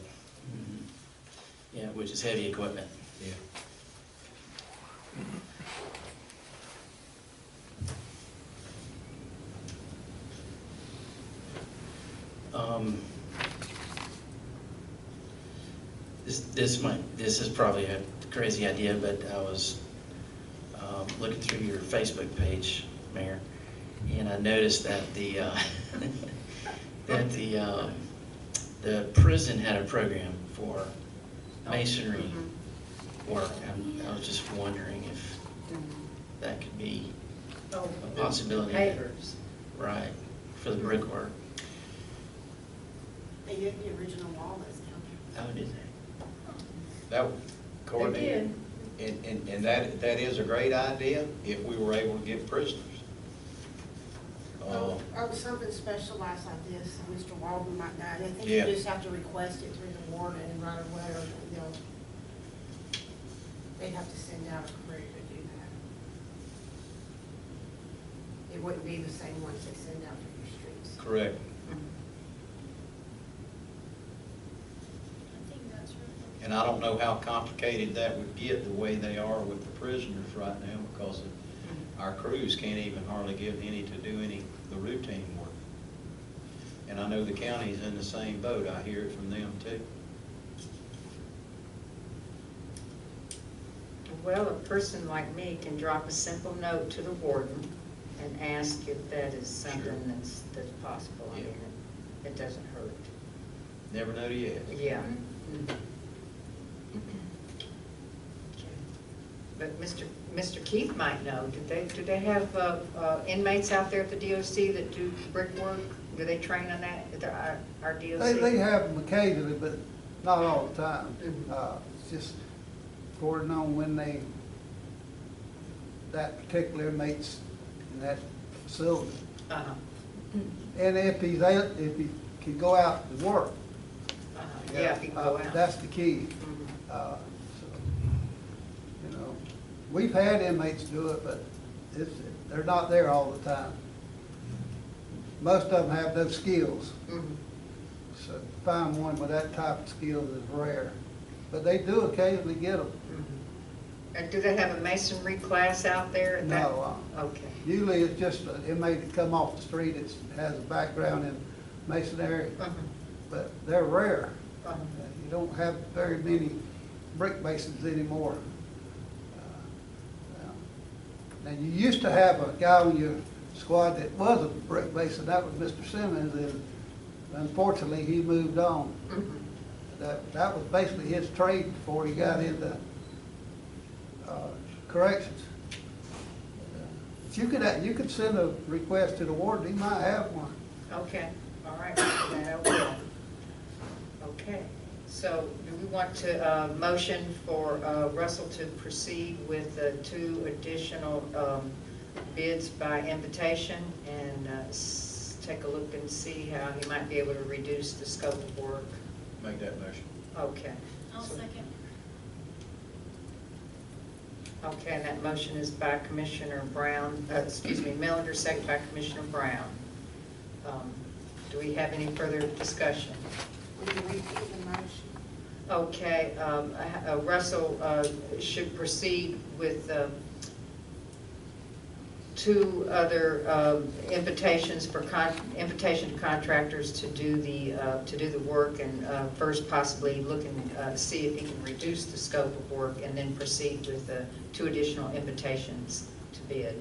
Yeah, which is heavy equipment. Yeah. This is probably a crazy idea, but I was looking through your Facebook page, Mayor, and I noticed that the prison had a program for masonry work. I was just wondering if that could be Oh, a possibility. Pavers. Right, for the brickwork. They did the original wall that's down there. How did they? That, Courtney, They did. and that is a great idea if we were able to get prisoners. Or something specialized like this, Mr. Walden might know. I think Yeah. you just have to request it through the warden and right away, or they'd have to send out a crew to do that. It wouldn't be the same ones they send out for your streets. Correct. I think that's right. And I don't know how complicated that would get the way they are with the prisoners right now, because our crews can't even hardly get any to do the routine work. And I know the county's in the same boat. I hear it from them too. Well, a person like me can drop a simple note to the warden and ask if that is something Sure. that's possible. I Yeah. mean, it doesn't hurt. Never know the yes. Yeah. But Mr. Keith might know. Do they have inmates out there at the DOC that do brickwork? Do they train on that at our DOC? They have them occasionally, but not all the time. Mhm. It's just according on when that particular inmate's in that facility. Uh-huh. And if he can go out and work. Yeah, if you can go out. That's the key. Mhm. So, we've had inmates do it, but they're not there all the time. Most of them have those skills. Mhm. So to find one with that type of skills is rare. But they do occasionally get them. Mhm. And do they have a masonry class out there at that? No. Okay. Usually it's just an inmate that come off the street that has a background in masonry, Uh-huh. but they're rare. Uh-huh. You don't have very many brick masons anymore. Now, you used to have a guy on your squad that was a brick mason, that was Mr. Simmons, and unfortunately, he moved on. Mhm. That was basically his trade before he got into corrections. But you could send a request to the warden, he might have one. Okay, all right, that I will. Okay, so do we want to motion for Russell to proceed with the 2 additional bids by invitation and take a look and see how he might be able to reduce the scope of work? Make that motion. Okay. I'll So- second. Okay, and that motion is by Commissioner Brown, Melander, second by Commissioner Brown. Do we have any further discussion? Will you repeat the motion? Okay, Russell should proceed with two other invitations invitation to contractors to do the work, and first possibly see if he can reduce the scope of work, and then proceed with two additional invitations to bid.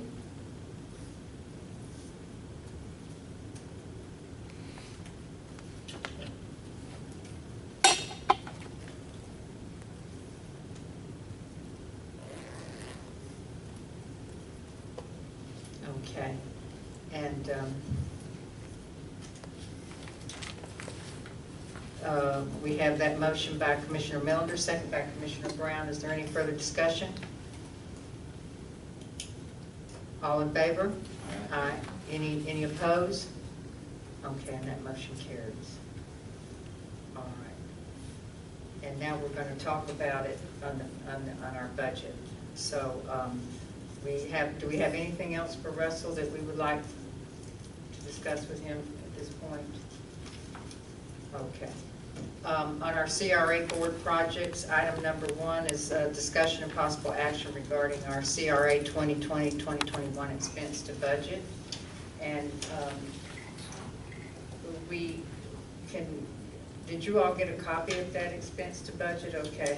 Okay, and we have that motion by Commissioner Melander, second by Commissioner Brown. Is there any further discussion? All in favor? Aye. Any opposed? Okay, and that motion carries. All right. And now we're going to talk about it on our budget. So do we have anything else for Russell that we would like to discuss with him at this point? Okay. On our CRA board projects, item number 1 is discussion and possible action regarding our CRA 2020-2021 expense to budget. And did you all get a copy of that expense to budget? Okay.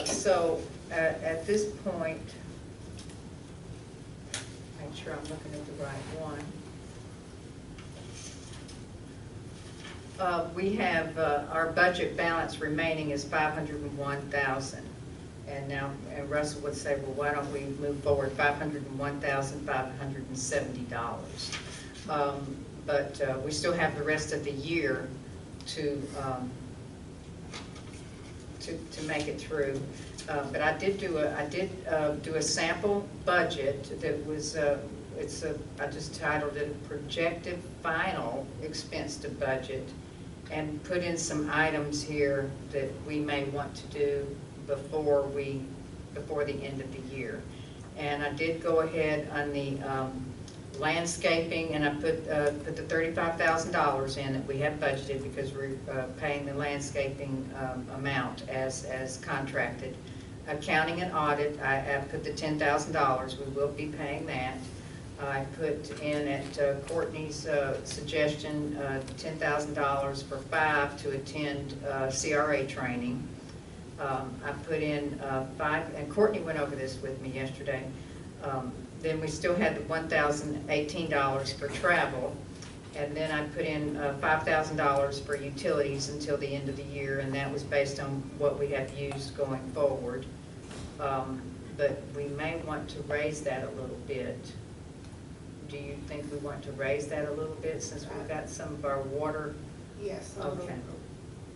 So at this point, make sure I'm looking at the right one. We have our budget balance remaining is $501,000, and now Russell would say, well, why don't we move forward $501,570? But we still have the rest of the year to make it through. But I did do a sample budget that was I just titled it Projected Final Expense to Budget, and put in some items here that we may want to do before the end of the year. And I did go ahead on the landscaping, and I put the $35,000 in that we have budgeted because we're paying the landscaping amount as contracted. Accounting and audit, I put the $10,000. We will be paying that. I put in at Courtney's suggestion $10,000 for 5 to attend CRA training. I put in 5, and Courtney went over this with me yesterday. Then we still had the $1,018 for travel, and then I put in $5,000 for utilities until the end of the year, and that was based on what we have used going forward. But we may want to raise that a little bit. Do you think we want to raise that a little bit since we've got some of our water? Yes. Okay.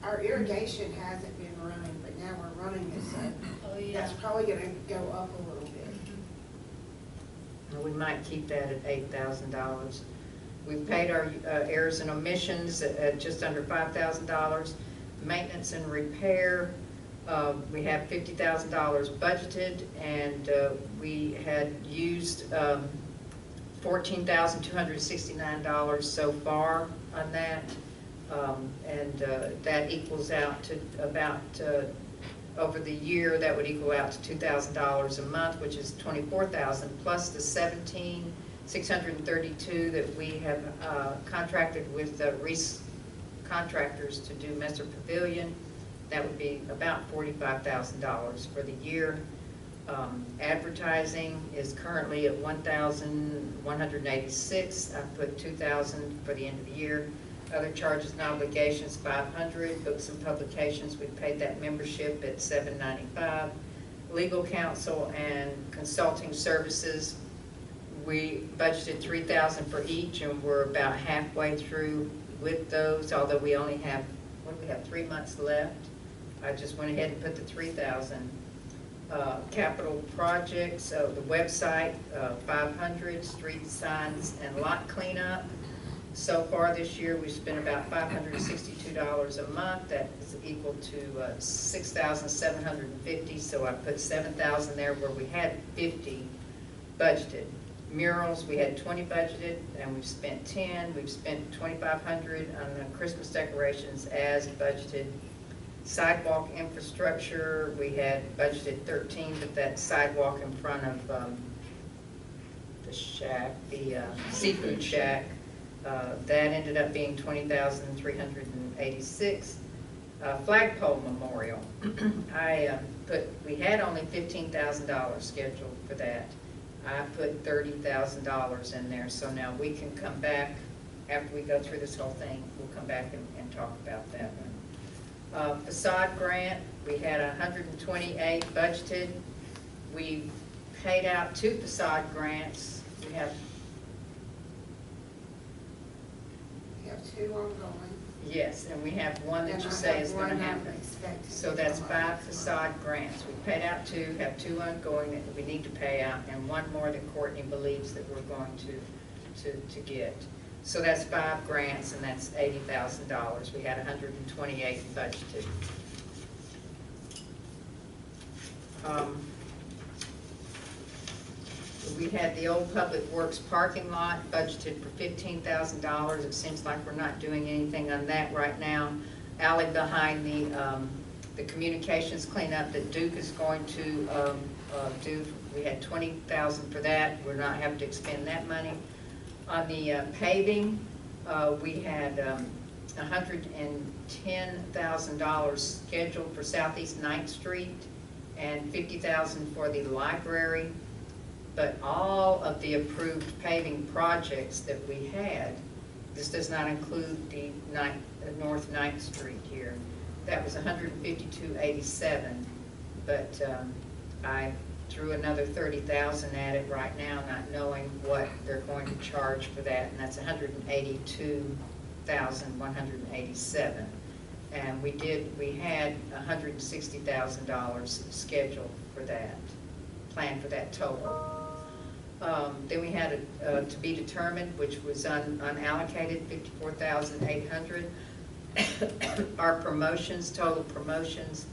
Our irrigation hasn't been running, but now we're running it, so Oh, yeah. that's probably gonna go up a little bit. We might keep that at $8,000. We've paid our errors and omissions at just under $5,000. Maintenance and repair, we have $50,000 budgeted, and we had used $14,269 so far on that, and that equals out to about, over the year, that would equal out to $2,000 a month, which is $24,000, plus the $17,632 that we have contracted with Reese Contractors to do Messer Pavilion. That would be about $45,000 for the year. Advertising is currently at $1,186. I put $2,000 for the end of the year. Other charges and obligations, $500. Books and publications, we paid that membership at $795. Legal counsel and consulting services, we budgeted $3,000 for each, and we're about halfway through with those, although we only have, we have 3 months left. I just went ahead and put the $3,000. Capital projects, the website, 500, street signs and lot cleanup, So far this year, we've spent about $562 a month. That is equal to $6,750. So I put $7,000 there where we had 50 budgeted. Murals, we had 20 budgeted, and we've spent 10. We've spent $2,500 on the Christmas decorations as budgeted. Sidewalk infrastructure, we had budgeted 13, but that sidewalk in front of the shack, the seafood shack, that ended up being $20,386. Flagpole memorial, we had only $15,000 scheduled for that. I put $30,000 in there, so now we can come back, after we go through this whole thing, we'll come back and talk about that one. Façade grant, we had 128 budgeted. We paid out 2 façade grants. We have 2 ongoing. Yes, and we have one that And you I say have is gonna one I'm happen. expecting So to that's come 5 up. facade grants. We paid out 2, have 2 ongoing that we need to pay out, and 1 more that Courtney believes that we're going to get. So that's 5 grants, and that's $80,000. We had 128 budgeted. We had the old Public Works parking lot budgeted for $15,000. It seems like we're not doing anything on that right now. Alley behind the communications cleanup that Duke is going to do. We had $20,000 for that. We're not having to expend that money. On the paving, we had $110,000 scheduled for Southeast 9th Street and $50,000 for the library. But all of the approved paving projects that we had, this does not include the North 9th Street here. That was $152.87, but I threw another $30,000 at it right now, not knowing what they're going to charge for that, and that's $182,187. And we had $160,000 scheduled for that, planned for that total. Then we had a to be determined, which was unallocated, $54,800. Our promotions, total promotions,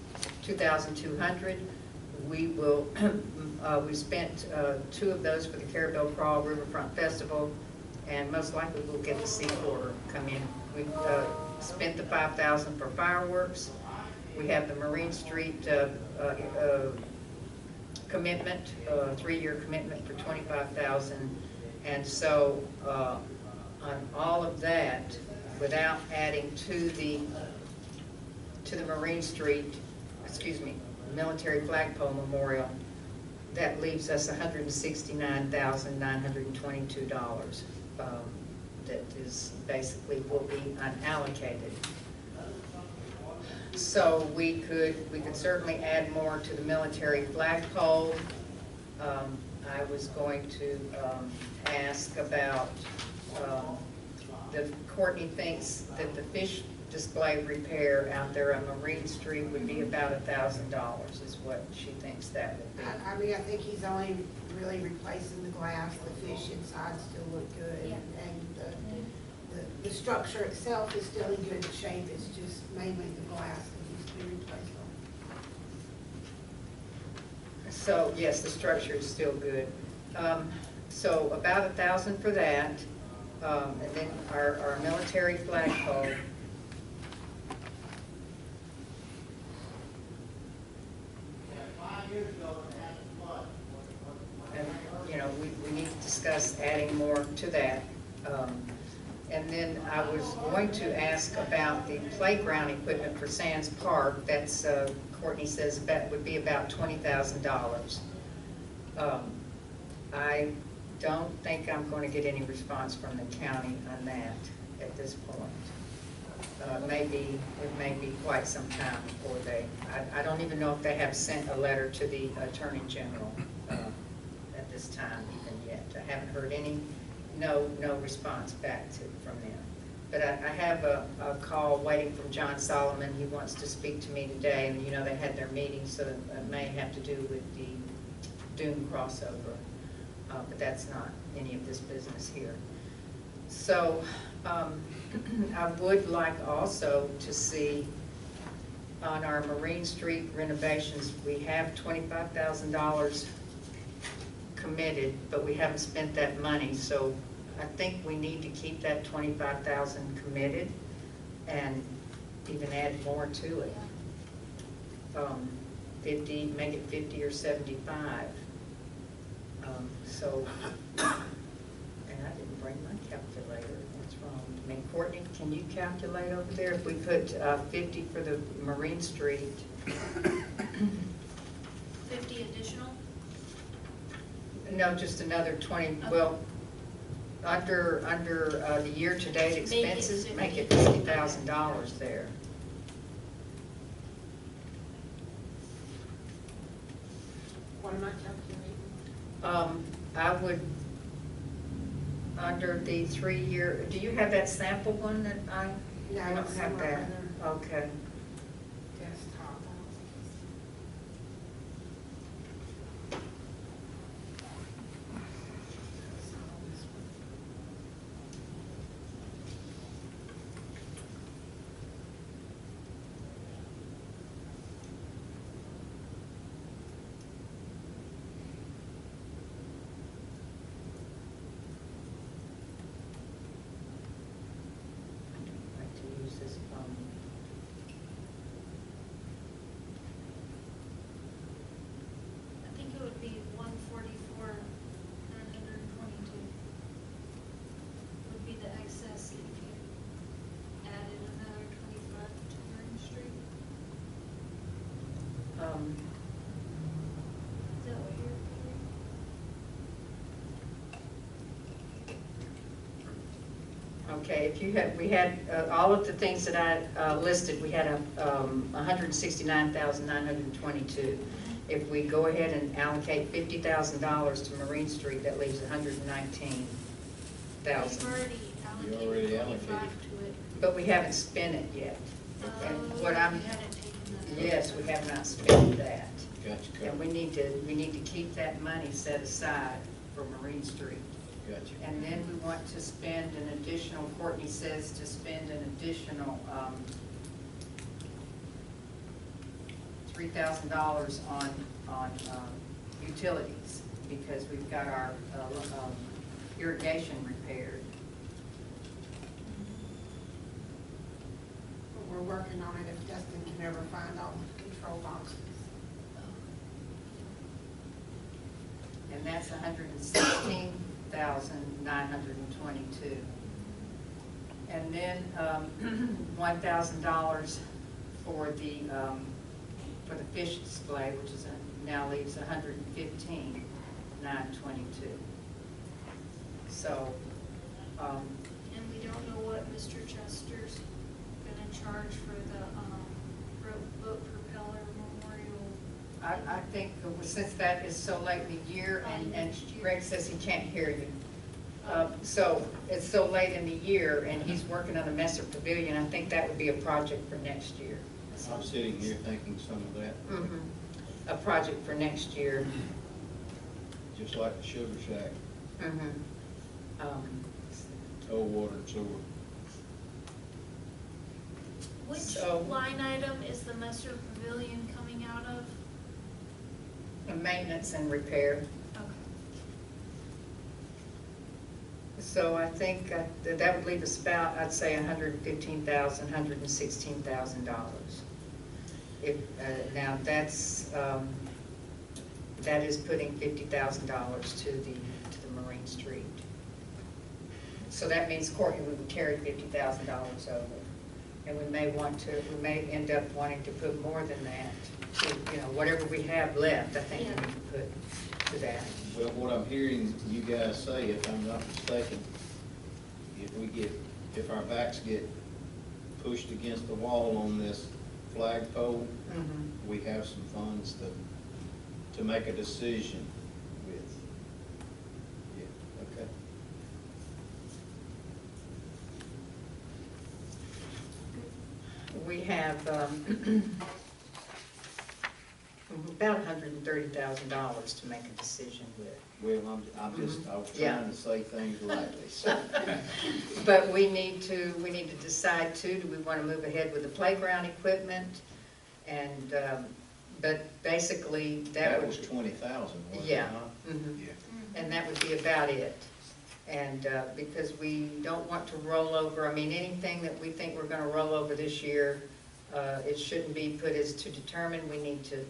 $2,200. We will, we spent 2 of those for the Carrabelle Crawl Riverfront Festival, and most likely we'll get the sea quarter come in. We spent the $5,000 for fireworks. We have the Marine Street commitment, 3-year commitment for $25,000. And so on all of that, without adding to the Marine Street, Military Flagpole Memorial, that leaves us $169,922 that is basically will be unallocated. So we could certainly add more to the military flagpole. I was going to ask about Courtney thinks that the fish display repair out there on Marine Street would be about $1,000 is what she thinks that would be. I mean, I think he's only really replacing the glass. The fish inside still look good, Yeah. and the structure itself is still in good shape. It's just mainly the glass that needs to be replaced on. So yes, the structure is still good. So about $1,000 for that, and then our military flagpole. And, we need to discuss adding more to that. And then I was going to ask about the playground equipment for Sands Park. That's, Courtney says, that would be about $20,000. I don't think I'm going to get any response from the county on that at this point. It may be quite some time before I don't even know if they have sent a letter to the Attorney General at this time even yet. I haven't heard no response back from them. But I have a call waiting from John Solomon. He wants to speak to me today, and they had their meeting, so it may have to do with the Dune crossover. But that's not any of this business here. So I would like also to see on our Marine Street renovations, we have $25,000 committed, but we haven't spent that money, so I think we need to keep that 25,000 committed and even add more to it. 50, make it 50 or 75. So, and I didn't bring my calculator, what's wrong? I mean, Courtney, can you calculate over there? If we put 50 for the Marine Street, 50 additional? no, just another 20, well, under the year-to-date expenses, make it $50,000 there. What am I calculating? I would, under the 3-year, do you have that sample one that I No, don't it's have somewhere that? in there. Okay. Desktop. I'd like to use this phone. I think it would be 144,922. Would be the excess if you added another 25 to Marine Street. Is that what you're figuring? Okay, if you had, we had, all of the things that I listed, we had $169,922. If we go ahead and allocate $50,000 to Marine Street, that leaves You've $119,000. already allocated 25 to it. But we haven't spent it yet. And what You I'm, hadn't taken that. yes, we have not spent that. Gotcha, And we need to keep that money set aside for Marine Street. gotcha. And then we want to spend an additional, Courtney says to spend an additional $3,000 on utilities, because we've got our irrigation repaired. We're working on it if Justin can ever find all the control boxes. And that's $116,922. And then $1,000 for the fish display, which is now leaves $115,922. So, And we don't know what Mr. Chester's gonna charge for the, boat propeller memorial. I think since that is so late in the year, and Greg says he can't hear you. So it's so late in the year, and he's working on the Messer Pavilion, I think that would be a project for next year. I'm sitting here thinking some of that, A project for next year. just like the Sugar Shack, Um, cold water and sewer. Which So- line item is the Messer Pavilion coming out of? Maintenance and repair. Okay. So I think that would leave us about, I'd say $115,000, $116,000. If, now that's, that is putting $50,000 to the Marine Street. So that means Courtney would carry $50,000 over. And we may end up wanting to put more than that, to, whatever we have left, I think we need to put to that. Well, what I'm hearing you guys say, if I'm not mistaken, if our backs get pushed against the wall on this flagpole, we have some funds to make a decision with. Yeah, okay. We have, about $130,000 to make a decision with. Well, I was Yeah. trying to say things lightly, so. But we need to decide too, do we want to move ahead with the playground equipment? And, but basically, That was 20,000, wasn't it Yeah. not? Mhm. Yeah. And that would be about it. And because we don't want to roll over, I mean, anything that we think we're going to roll over this year, it shouldn't be put as to determine. We need to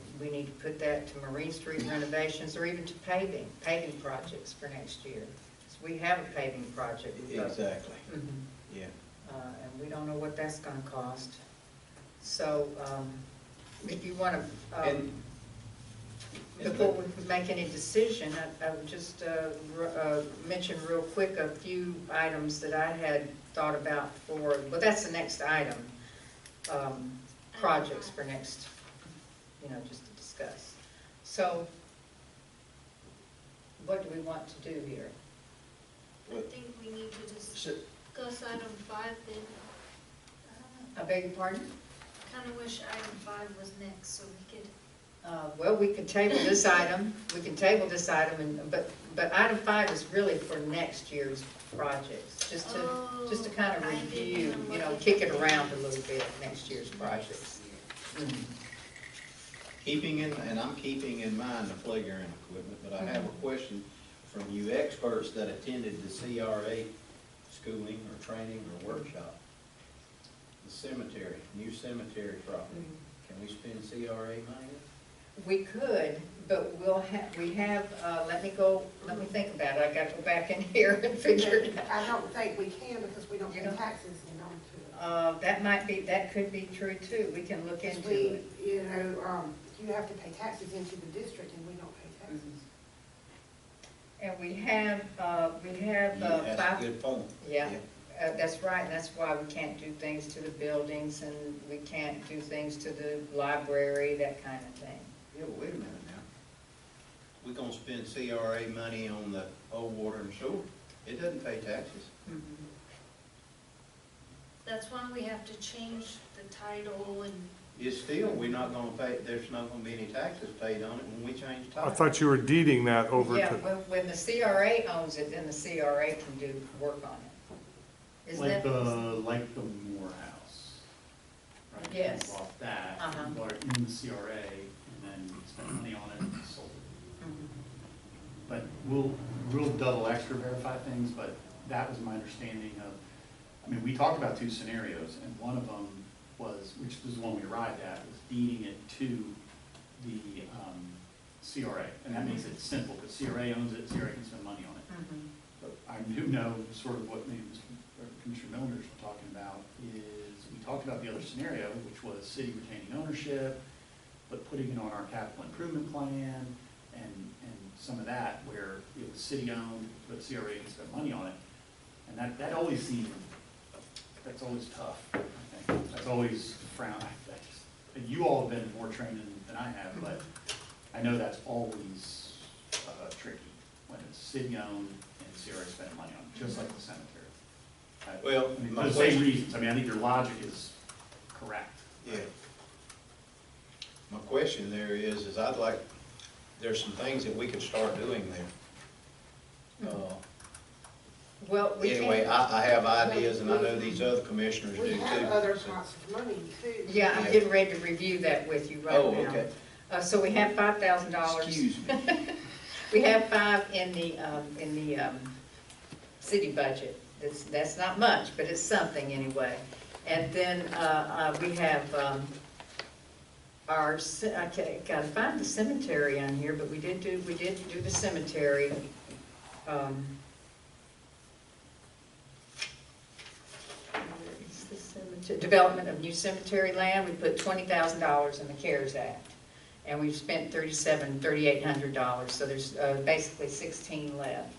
put that to Marine Street renovations or even to paving projects for next year. So we have a paving project. Exactly, Mhm. yeah. And we don't know what that's going to cost. So if you want to, And before we make any decision, I would just mention real quick a few items that I had thought about for, well, that's the next item, projects for next, just to discuss. So, what do we want to do here? I think we need to So- discuss item 5 then. I beg your pardon? Kinda wish item 5 was next, so we could, Well, we can table this item, but item 5 is really for next year's projects, just to kind of I didn't review, even look at kick it that. around a little bit, next year's projects. Mhm. and I'm keeping in mind the playground equipment, but I have a question from you experts that attended the CRA schooling or training or workshop. The cemetery, new cemetery property, can we spend CRA money? We could, but we have, let me think about it, I gotta go back in here and figure it out. I don't think we can because we don't You pay don't? taxes in on to That could be true too, we can look it. into We, it. you have to pay taxes into the district and we don't pay taxes. And we have Yeah, that's a five, good point. yeah, that's right, and that's why we can't do things to the buildings, and we can't do things to the library, that kind of thing. Yeah, but wait a minute now. We're gonna spend CRA money on the old water and sewer. It doesn't pay taxes. that's why we have to change the title and It's still, we're not gonna pay, there's not gonna be any taxes paid on it when we change I title. thought you were deeding that over Yeah, to, when the CRA owns it, then the CRA can do work on it. Isn't Like that? like the Morehouse. Right? Yes. We bought that, Uh-huh. we bought it in the CRA, and then spent money on it and sold it. Mhm. But we'll double extra verify things, but that was my understanding of, I mean, we talked about two scenarios, and one of them was, which is the one we arrived at, was deeding it to the CRA. And that makes it simple, because CRA owns it, CRA can spend money on it. Mhm. But I do know sort of what maybe Commissioner Milner's talking about is, we talked about the other scenario, which was city retaining ownership, but putting it on our capital improvement plan and some of that where it was city owned, but CRA can spend money on it. And that always seemed, that's always tough, I think. That's always frowned. And you all have been more trained than I have, but I know that's always tricky when it's city owned and CRA spending money on it, just like the cemetery. Well, I mean, my for the same question- reasons. I mean, I think your logic is correct. Yeah. My question there is I'd like, there's some things that we could start doing there. Well, we Anyway, can't, I have ideas, and I know these other commissioners do We too. have other pots of money too. yeah, I'm getting ready to review that with you right now. Oh, okay. So we have $5,000. Excuse me. We have 5 in the city budget. That's not much, but it's something anyway. And then we have I gotta find the cemetery on here, but we did do the cemetery. Where is the cemetery? Development of new cemetery land, we put $20,000 in the CARES Act. And we've spent $3,800, so there's basically 16 left.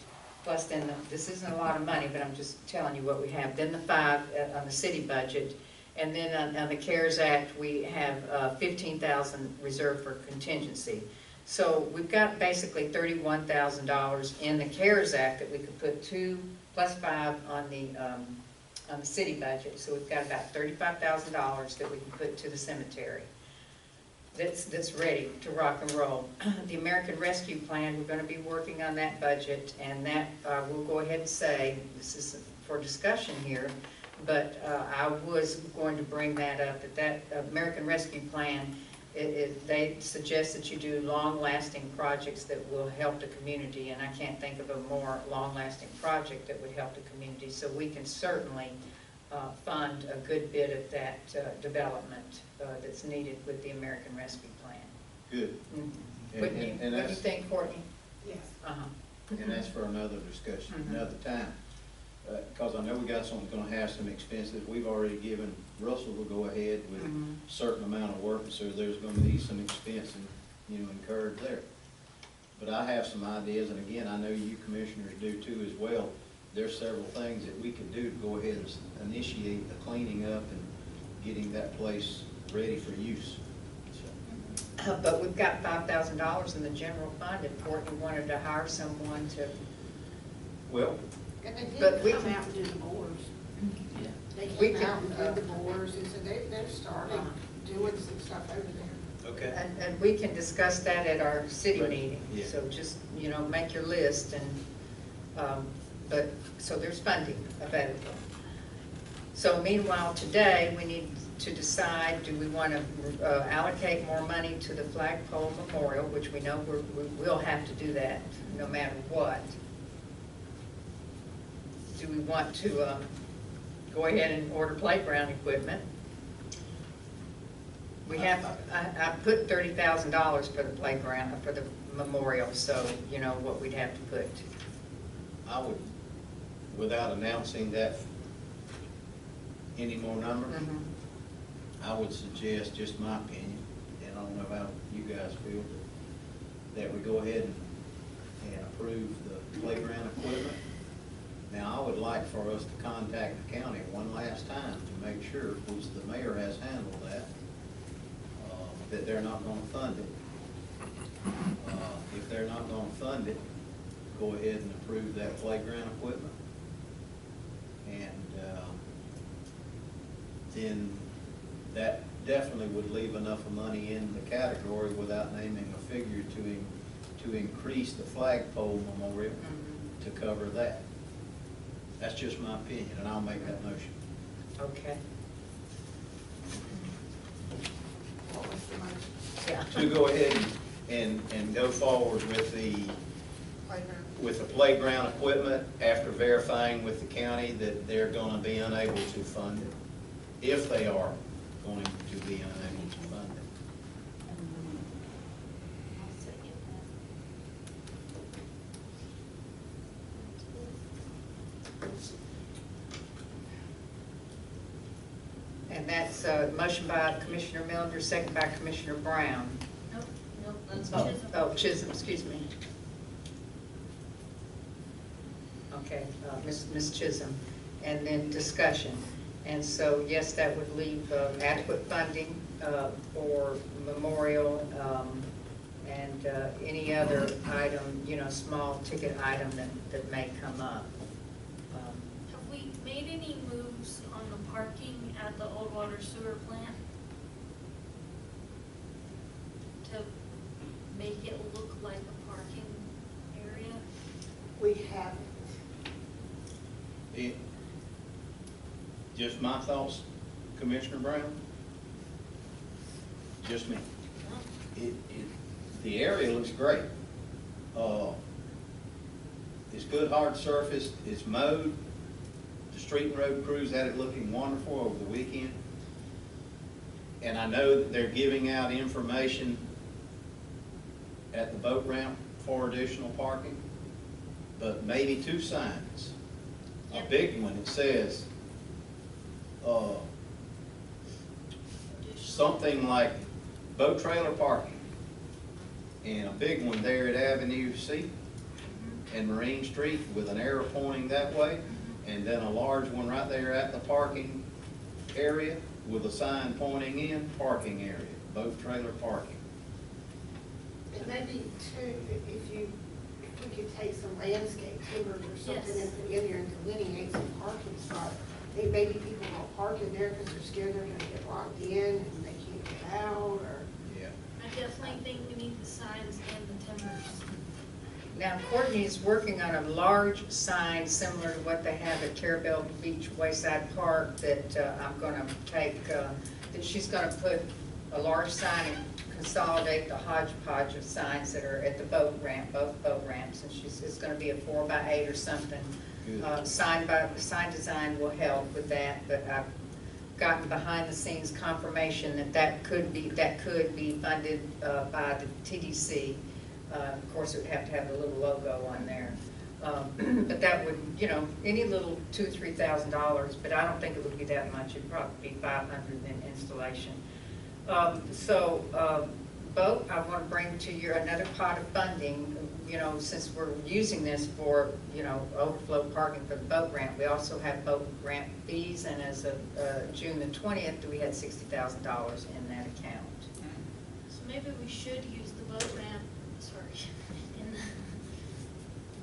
Plus then, this isn't a lot of money, but I'm just telling you what we have. Then the 5 on the city budget. And then on the CARES Act, we have 15,000 reserved for contingency. So we've got basically $31,000 in the CARES Act that we could put 2 plus 5 on the city budget. So we've got about $35,000 that we can put to the cemetery. that's ready to rock and roll. The American Rescue Plan, we're gonna be working on that budget, and that, we'll go ahead and say, this is for discussion here, but I was going to bring that up, that American Rescue Plan, they suggest that you do long-lasting projects that will help the community, and I can't think of a more long-lasting project that would help the community, so we can certainly fund a good bit of that development that's needed with the American Rescue Plan. Good. Mhm. Wouldn't you, And what do you that's- think, Courtney? Yes. Uh-huh. And that's for another discussion, Mhm. another time. Because I know we got something gonna have some expenses. We've already given Russell to go ahead with Mhm. a certain amount of work, and so there's gonna be some expense and, incurred there. But I have some ideas, and again, I know you commissioners do too as well. There's several things that we could do to go ahead and initiate the cleaning up and getting that place ready for use. So, But we've got $5,000 in the general fund if Courtney wanted to hire someone to, well, And they But we did come can- out and do the boards. They We came out and can, did the boards, and so they're starting doing some stuff over there. okay. and we can discuss that at our city Right. meeting. Yeah. So just, make your list and, so there's funding available. So meanwhile, today, we need to decide, do we want to allocate more money to the Flagpole Memorial, which we know we will have to do that no matter what. Do we want to go ahead and order playground equipment? We have, I put $30,000 for the playground, for the memorial, so you know what we'd have to put. I would, without announcing that any more numbers, Mhm. I would suggest, just my opinion, and I don't know how you guys feel, that we go ahead and approve the playground equipment. Now, I would like for us to contact the county one last time to make sure, which the mayor has handled that they're not gonna fund it. If they're not gonna fund it, go ahead and approve that playground equipment. And then that definitely would leave enough of money in the category without naming a figure to increase the flagpole memorial to cover that. That's just my opinion, and I'll make that motion. Okay. What was the motion? Yeah. To go ahead and go forward with the playground equipment after verifying with the county that they're gonna be unable to fund it, if they are going to be unable to fund it. I'll second And that's a motion by Commissioner Miller, second by Commissioner Brown. Nope, nope, that's Oh, Chisholm. oh, Chisholm, excuse me. Okay, Ms. Chisholm, and then discussion. And so, yes, that would leave adequate funding for memorial and any other item, small ticket item that may come up. Have we made any moves on the parking at the old water sewer plant? To make it look like a parking area? We haven't. Just my thoughts, Commissioner Brown? Just me. The area looks great. It's good hard surface, it's mowed. The street and road crews had it looking wonderful over the weekend. And I know that they're giving out information at the boat ramp for additional parking, but maybe 2 signs. A big one, it says, something like boat trailer parking. And a big one there at Avenue C and Marine Street with an arrow pointing that way. And then a large one right there at the parking area with a sign pointing in, parking area, boat trailer parking. And maybe too, if we could take some landscape timbers or something Yes. and put in there and delineate some parking spots. I think maybe people won't park in there because they're scared they're gonna get locked in and they can't get out, or, Yeah. Now Courtney's working on a large sign similar to what they have at Carrabelle Beach Wayside Park that I'm gonna take, that she's gonna put a large sign and consolidate the hodgepodge of signs that are at the boat ramp, both boat ramps, and it's gonna be a 4x8 or something. Sign design will help with that, but I've gotten behind the scenes confirmation that could be funded by the TDC. Of course, it would have to have a little logo on there. But that would, any little $2,000 or $3,000, but I don't think it would be that much. It'd probably be $500 in installation. Boat, I want to bring to you another pot of funding, since we're using this for, overflow parking for the boat ramp. We also have boat ramp fees, and as of June the 20th, we had $60,000 in that account. So maybe we should use the boat ramp,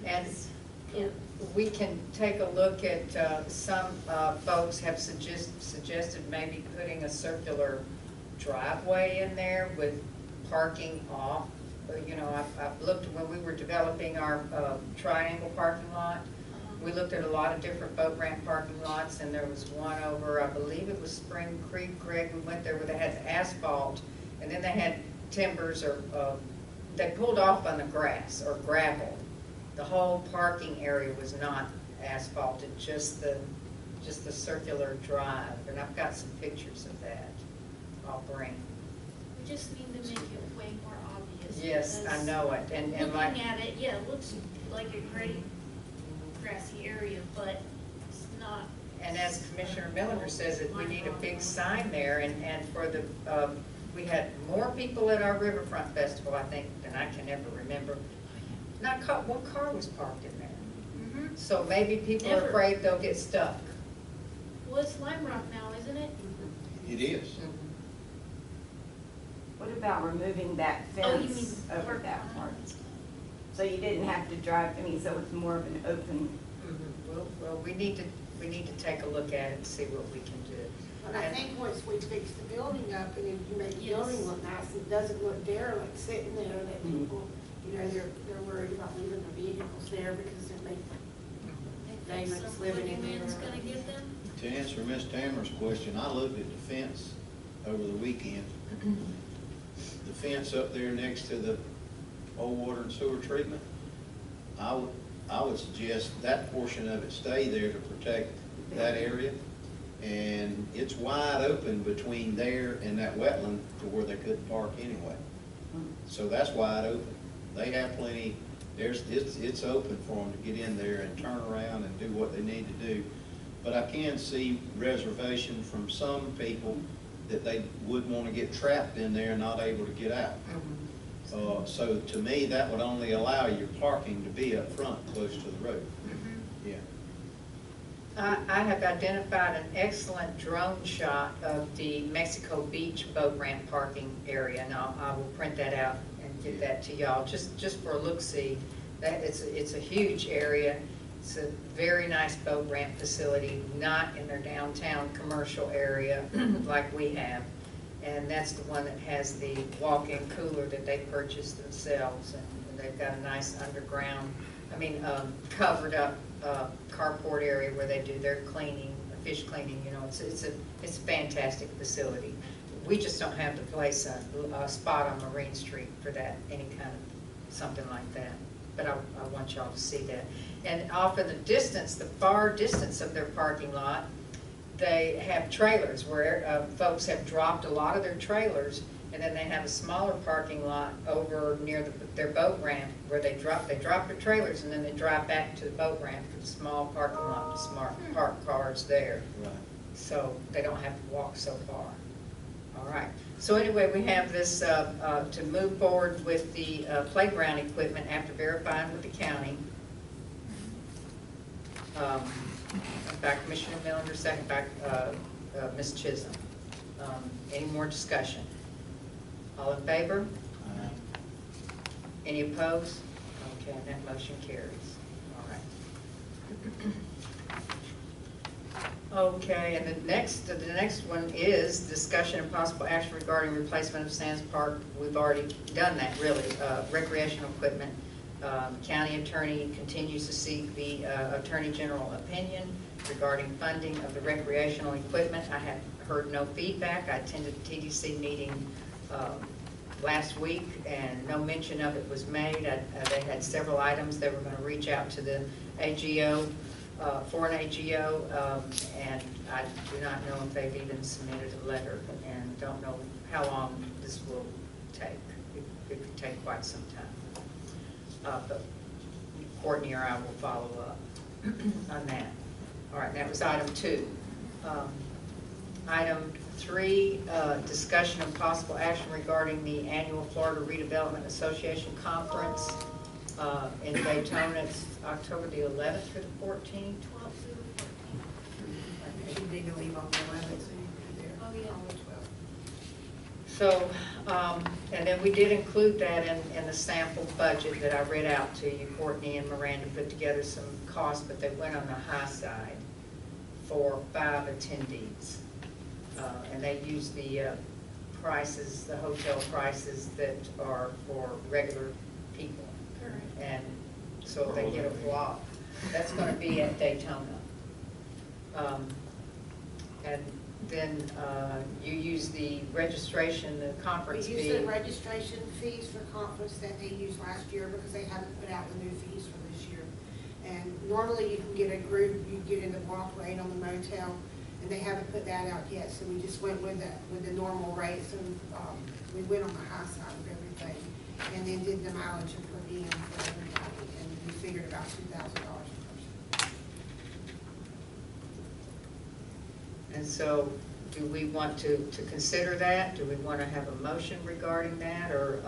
And we can take a look at, some folks have suggested maybe putting a circular driveway in there with parking off. I've looked, when we were developing our triangle parking lot, we looked at a lot of different boat ramp parking lots, and there was one over, I believe it was Spring Creek, Greg, we went there where they had asphalt, and then they had timbers or, they pulled off on the grass or gravel. The whole parking area was not asphalted, just the circular drive, and I've got some pictures of that I'll bring. we just need to make it way more obvious. Yes, I because know it, and like. Looking at it, yeah, it looks like a great grassy area, but it's not. And as Commissioner Miller says, that we need a big sign there, and for the, we had more people at our Riverfront Festival, I think, than I can ever remember. One car was parked in there. Mm-hmm. So maybe people are Ever. afraid they'll get stuck. Well, it's Lime Rock now, isn't it? It is. What about removing that Oh, you fence mean over park that on part? it? So you didn't have to drive, so it's more of an open, Well, we need to take a look at it and see what we can do. But I think once we fix the building up, and if you make the Yes. building look nice, it doesn't look derelict sitting there, that people, they're worried about leaving their vehicles there because they're making, David's living in there. Man's gonna get them? To answer Ms. Tamara's question, I looked at the fence over the weekend. The fence up there next to the old water and sewer treatment, I would suggest that portion of it stay there to protect that area. And it's wide open between there and that wetland to where they couldn't park anyway. So that's wide open. They have plenty, it's open for them to get in there and turn around and do what they need to do. But I can see reservation from some people that they would want to get trapped in there and not able to get out. So to me, that would only allow your parking to be up front, close to the road. Yeah. I have identified an excellent drone shot of the Mexico Beach boat ramp parking area, and I will print that out and get that to y'all, just for a look-see. That it's a huge area. It's a very nice boat ramp facility, not in their downtown commercial area like we have. And that's the one that has the walk-in cooler that they purchased themselves, and they've got a nice underground, covered up carport area where they do their cleaning, fish cleaning. It's a fantastic facility. We just don't have the place, a spot on Marine Street for that, any kind of something like that. But I want y'all to see that. And off in the distance, the far distance of their parking lot, they have trailers where folks have dropped a lot of their trailers, and then they have a smaller parking lot over near their boat ramp where they drop their trailers, and then they drive back to the boat ramp to the small parking lot to park cars there. Right. So they don't have to walk so far. All right. So anyway, we have this to move forward with the playground equipment after verifying with the county. By Commissioner Miller, second by Ms. Chisholm. Any more discussion? All in favor? Any opposed? Okay, and that motion carries. All right. Okay, and the next one is discussion and possible action regarding replacement of Sands Park. We've already done that, really. Recreational equipment. County attorney continues to seek the Attorney General opinion regarding funding of the recreational equipment. I have heard no feedback. I attended the TDC meeting last week, and no mention of it was made. They had several items. They were going to reach out to the AGO, for an AGO, and I do not know if they've even submitted a letter, and don't know how long this will take. It could take quite some time. But Courtney or I will follow up on that. All right, that was item 2. Item 3, discussion of possible action regarding the annual Florida Redevelopment Association Conference in Daytona. It's October the 11th through the 14th. 12 through the 14th. Should be no leave on the 11th, so you can be there Oh, yeah. on the 12th. So, and then we did include that in the sample budget that I read out to you. Courtney and Miranda put together some costs, but they went on the high side for 5 attendees. And they used the prices, the hotel prices that are for regular people. Correct. And so they get a block. That's going to be at Daytona. And then you use the registration, the conference We fee. use the registration fees for conference that they used last year because they haven't put out the new fees for this year. And normally you can get a group, you get in the block rate on the motel, and they haven't put that out yet, so we just went with the normal rates, and we went on the high side of everything, and then did the mileage and per diem for everybody, and we figured about $2,000 a person. And so, do we want to consider that? Do we want to have a motion regarding that, or,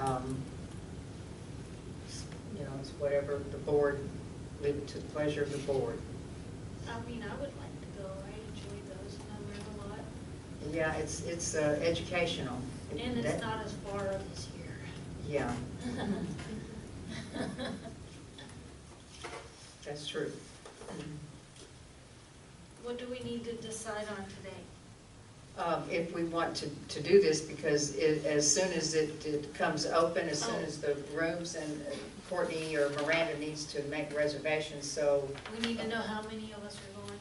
you know, it's whatever the board, leave it to the pleasure of the board. I mean, I would like to go. I enjoy those, and I learn a lot. Yeah, it's educational. And it's That- not as far this year. Yeah, that's true. What do we need to decide on today? If we want to do this, because as soon as it comes open, as soon as the rooms, and Courtney or Miranda needs to make reservations, so, We need to know how many of us are going.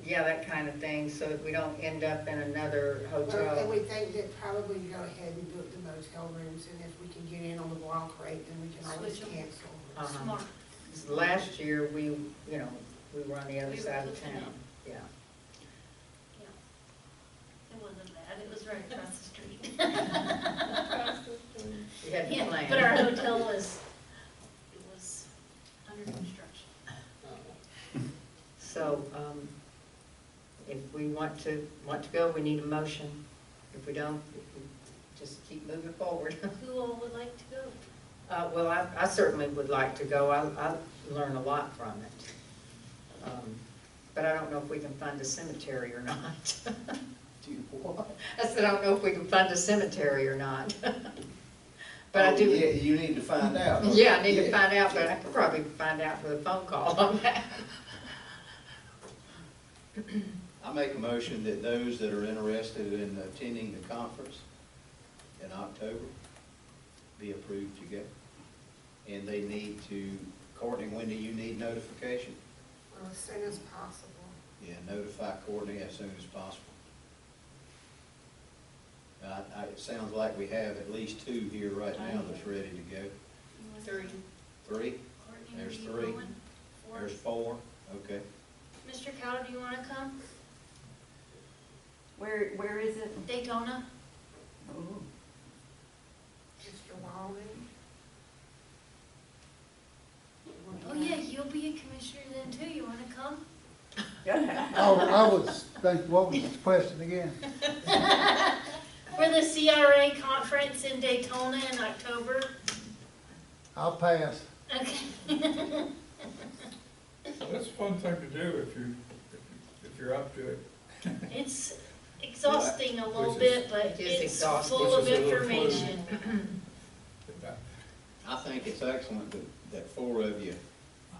yeah, that kind of thing, so that we don't end up in another And hotel. we think that probably go ahead and book the motel rooms, and if we can get in on the block rate, then we can always Switch 'em. cancel. Uh-huh. Smart. Last year, we were on the other We were side of looking town, yeah. It wasn't bad. It was right across the street. We had to Yeah, plan. but our hotel was under construction. So, if we want to go, we need a motion. If we don't, we just keep moving forward. Who all would like to go? Well, I certainly would like to go. I learn a lot from it. But I don't know if we can fund a cemetery or not. I said, I don't know if we can fund a cemetery or not. But I do. Yeah, you need to find out. Yeah, I need to find out, but I could probably find out with a phone call on that. I make a motion that those that are interested in attending the conference in October be approved to go. And they need to, Courtney, when do you need notification? Well, as soon as possible. Yeah, notify Courtney as soon as possible. It sounds like we have at least 2 here right now that's ready to go. 3. 3? Courtney, There's are you 3. going? 4. There's 4, okay. Mr. Cowder, do you want to come? Where is it? Daytona? Oh. Mr. Walden? Oh, yeah, you'll be a commissioner then too. You want to come? I was thinking, what was the question again? For the CRA conference in Daytona in October? I'll pass. Okay. That's a fun thing to do if you're up to it. It's exhausting a little Which is- bit, but It is it's exhausting. full of Which is a little fun. information. I think it's excellent that 4 of you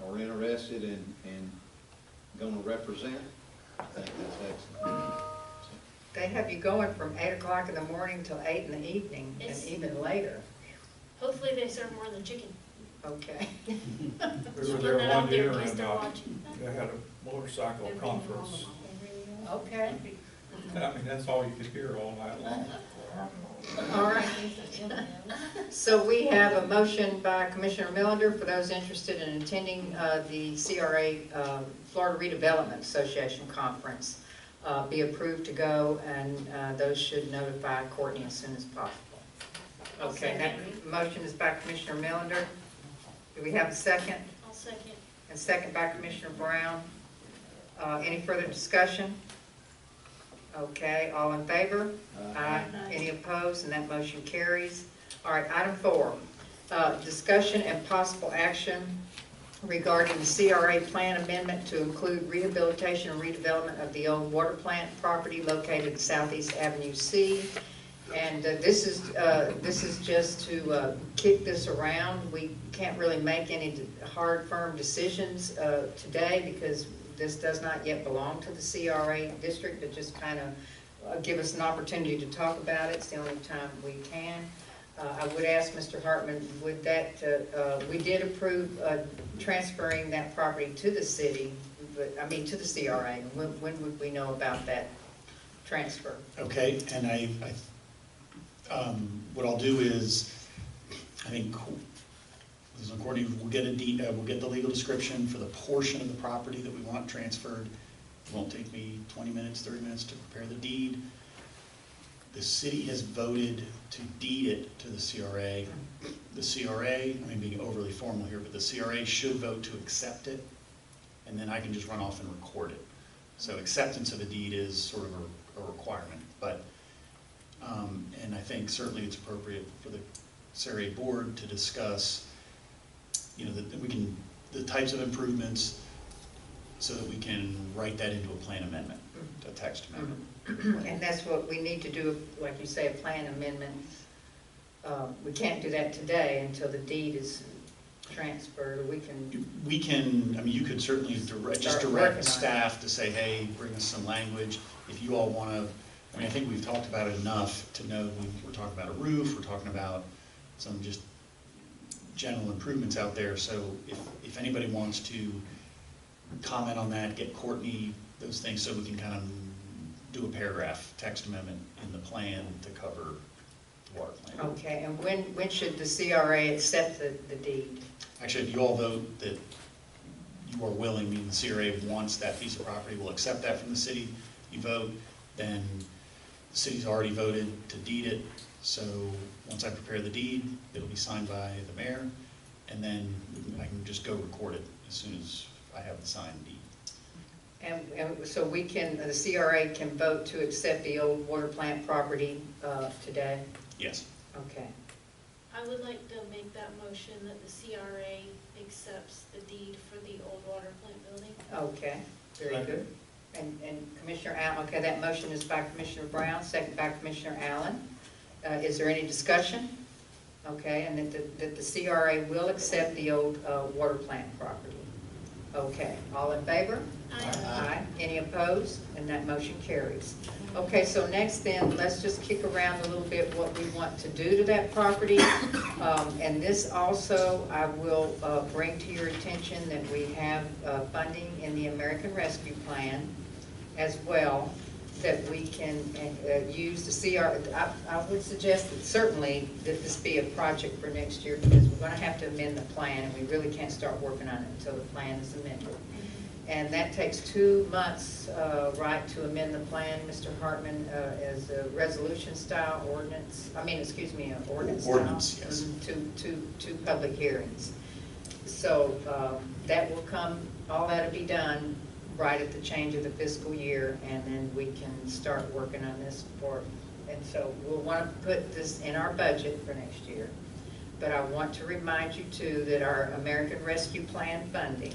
are interested and going to represent. I think that's excellent. They have you going from 8 o'clock in the morning till 8 in the evening, and It's- even later. Hopefully they serve more than chicken. Okay. We were there one year and they had a motorcycle conference. Okay, I mean, that's all you could hear all night long. all right. So we have a motion by Commissioner Millender for those interested in attending the CRA Florida Redevelopment Association Conference. Be approved to go, and those should notify Courtney as soon as possible. Okay, that motion is by Commissioner Millender. Do we have a second? I'll second. And second by Commissioner Brown. Any further discussion? Okay, all in favor? Aye. Any opposed? And that motion carries. All right, item 4, discussion and possible action regarding the CRA plan amendment to include rehabilitation and redevelopment of the old water plant property located at Southeast Avenue C. And this is just to kick this around. We can't really make any hard, firm decisions today because this does not yet belong to the CRA district, but just kind of give us an opportunity to talk about it. It's the only time we can. I would ask Mr. Hartman, would that, we did approve transferring that property to the city, but, I mean, to the CRA. When would we know about that transfer? Okay, and what I'll do is, I think, Courtney, we'll get the legal description for the portion of the property that we want transferred. It won't take me 20 minutes, 30 minutes to prepare the deed. The city has voted to deed it to the CRA. The CRA, I mean, being overly formal here, but the CRA should vote to accept it, and then I can just run off and record it. So acceptance of a deed is sort of a requirement, but, and I think certainly it's appropriate for the CRA board to discuss, you know, the types of improvements so that we can write that into a plan amendment, a text amendment. And that's what we need to do, like you say, a plan amendment. We can't do that today until the deed is transferred. We can, I mean, you could certainly direct staff to say, hey, bring us some language. If you all want to, I mean, I think we've talked about it enough to know we're talking about a roof, we're talking about some just general improvements out there. So if anybody wants to comment on that, get Courtney those things so we can kind of do a paragraph text amendment in the plan to cover the water plant. Okay, and when should the CRA accept the deed? Actually, if you all vote that you are willing, meaning the CRA wants that piece of property, will accept that from the city, you vote, then the city's already voted to deed it. So once I prepare the deed, it'll be signed by the mayor, and then I can just go record it as soon as I have the signed deed. And so we can, the CRA can vote to accept the old water plant property today? Yes. Okay. I would like to make that motion that the CRA accepts the deed for the old water plant building. Okay, very good. And Commissioner Allen, okay, that motion is by Commissioner Brown, second by Commissioner Allen. Is there any discussion? Okay, and that the CRA will accept the old water plant property. Okay, all in favor? Aye. Any opposed? And that motion carries. Okay, so next then, let's just kick around a little bit what we want to do to that property. And this also, I will bring to your attention that we have funding in the American Rescue Plan as well, that we can use the CR. I would suggest that certainly that this be a project for next year, because we're going to have to amend the plan, and we really can't start working on it until the plan is amended. And that takes 2 months, right, to amend the plan, Mr. Hartman, as a resolution style ordinance, ordinance style. Ordinance, yes. Two public hearings. So that will come, all that'll be done right at the change of the fiscal year, and then we can start working on this for, and so we'll want to put this in our budget for next year. But I want to remind you too that our American Rescue Plan funding,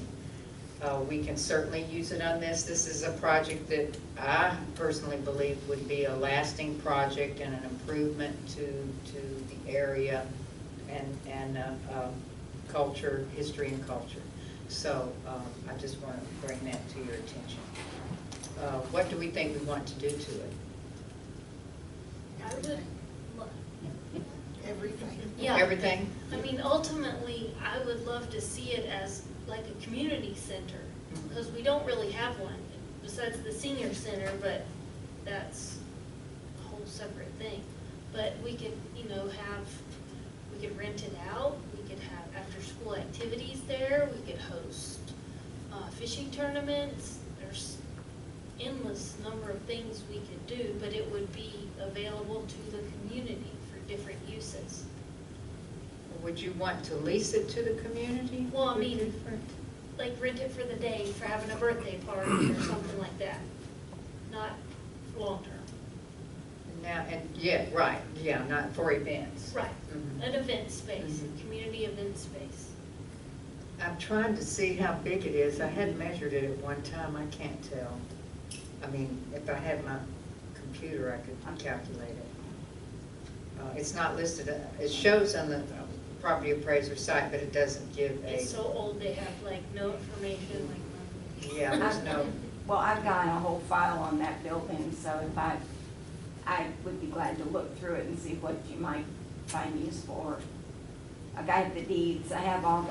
we can certainly use it on this. This is a project that I personally believe would be a lasting project and an improvement to the area and culture, history and culture. So I just want to bring that to your attention. What do we think we want to do to it? I would, Everything. Yeah. everything? I mean, ultimately, I would love to see it as like a community center, because we don't really have one, besides the senior center, but that's a whole separate thing. But we could, you know, we could rent it out, we could have after-school activities there, we could host fishing tournaments. There's endless number of things we could do, but it would be available to the community for different uses. Would you want to lease it to the community? Well, I mean, like rent it for the day for having a birthday party or something like that, not long-term. Now, and, yeah, right, yeah, not for events. Right, Mhm. an event space, Mhm. community event space. I'm trying to see how big it is. I had measured it at one time, I can't tell. I mean, if I had my computer, I could calculate it. It's not listed, it shows on the property appraiser site, but it doesn't give a, It's so old, they have like no information, like. yeah, there's no, Well, I've got a whole file on that building, so if I would be glad to look through it and see what you might find useful. I got the deeds, I have all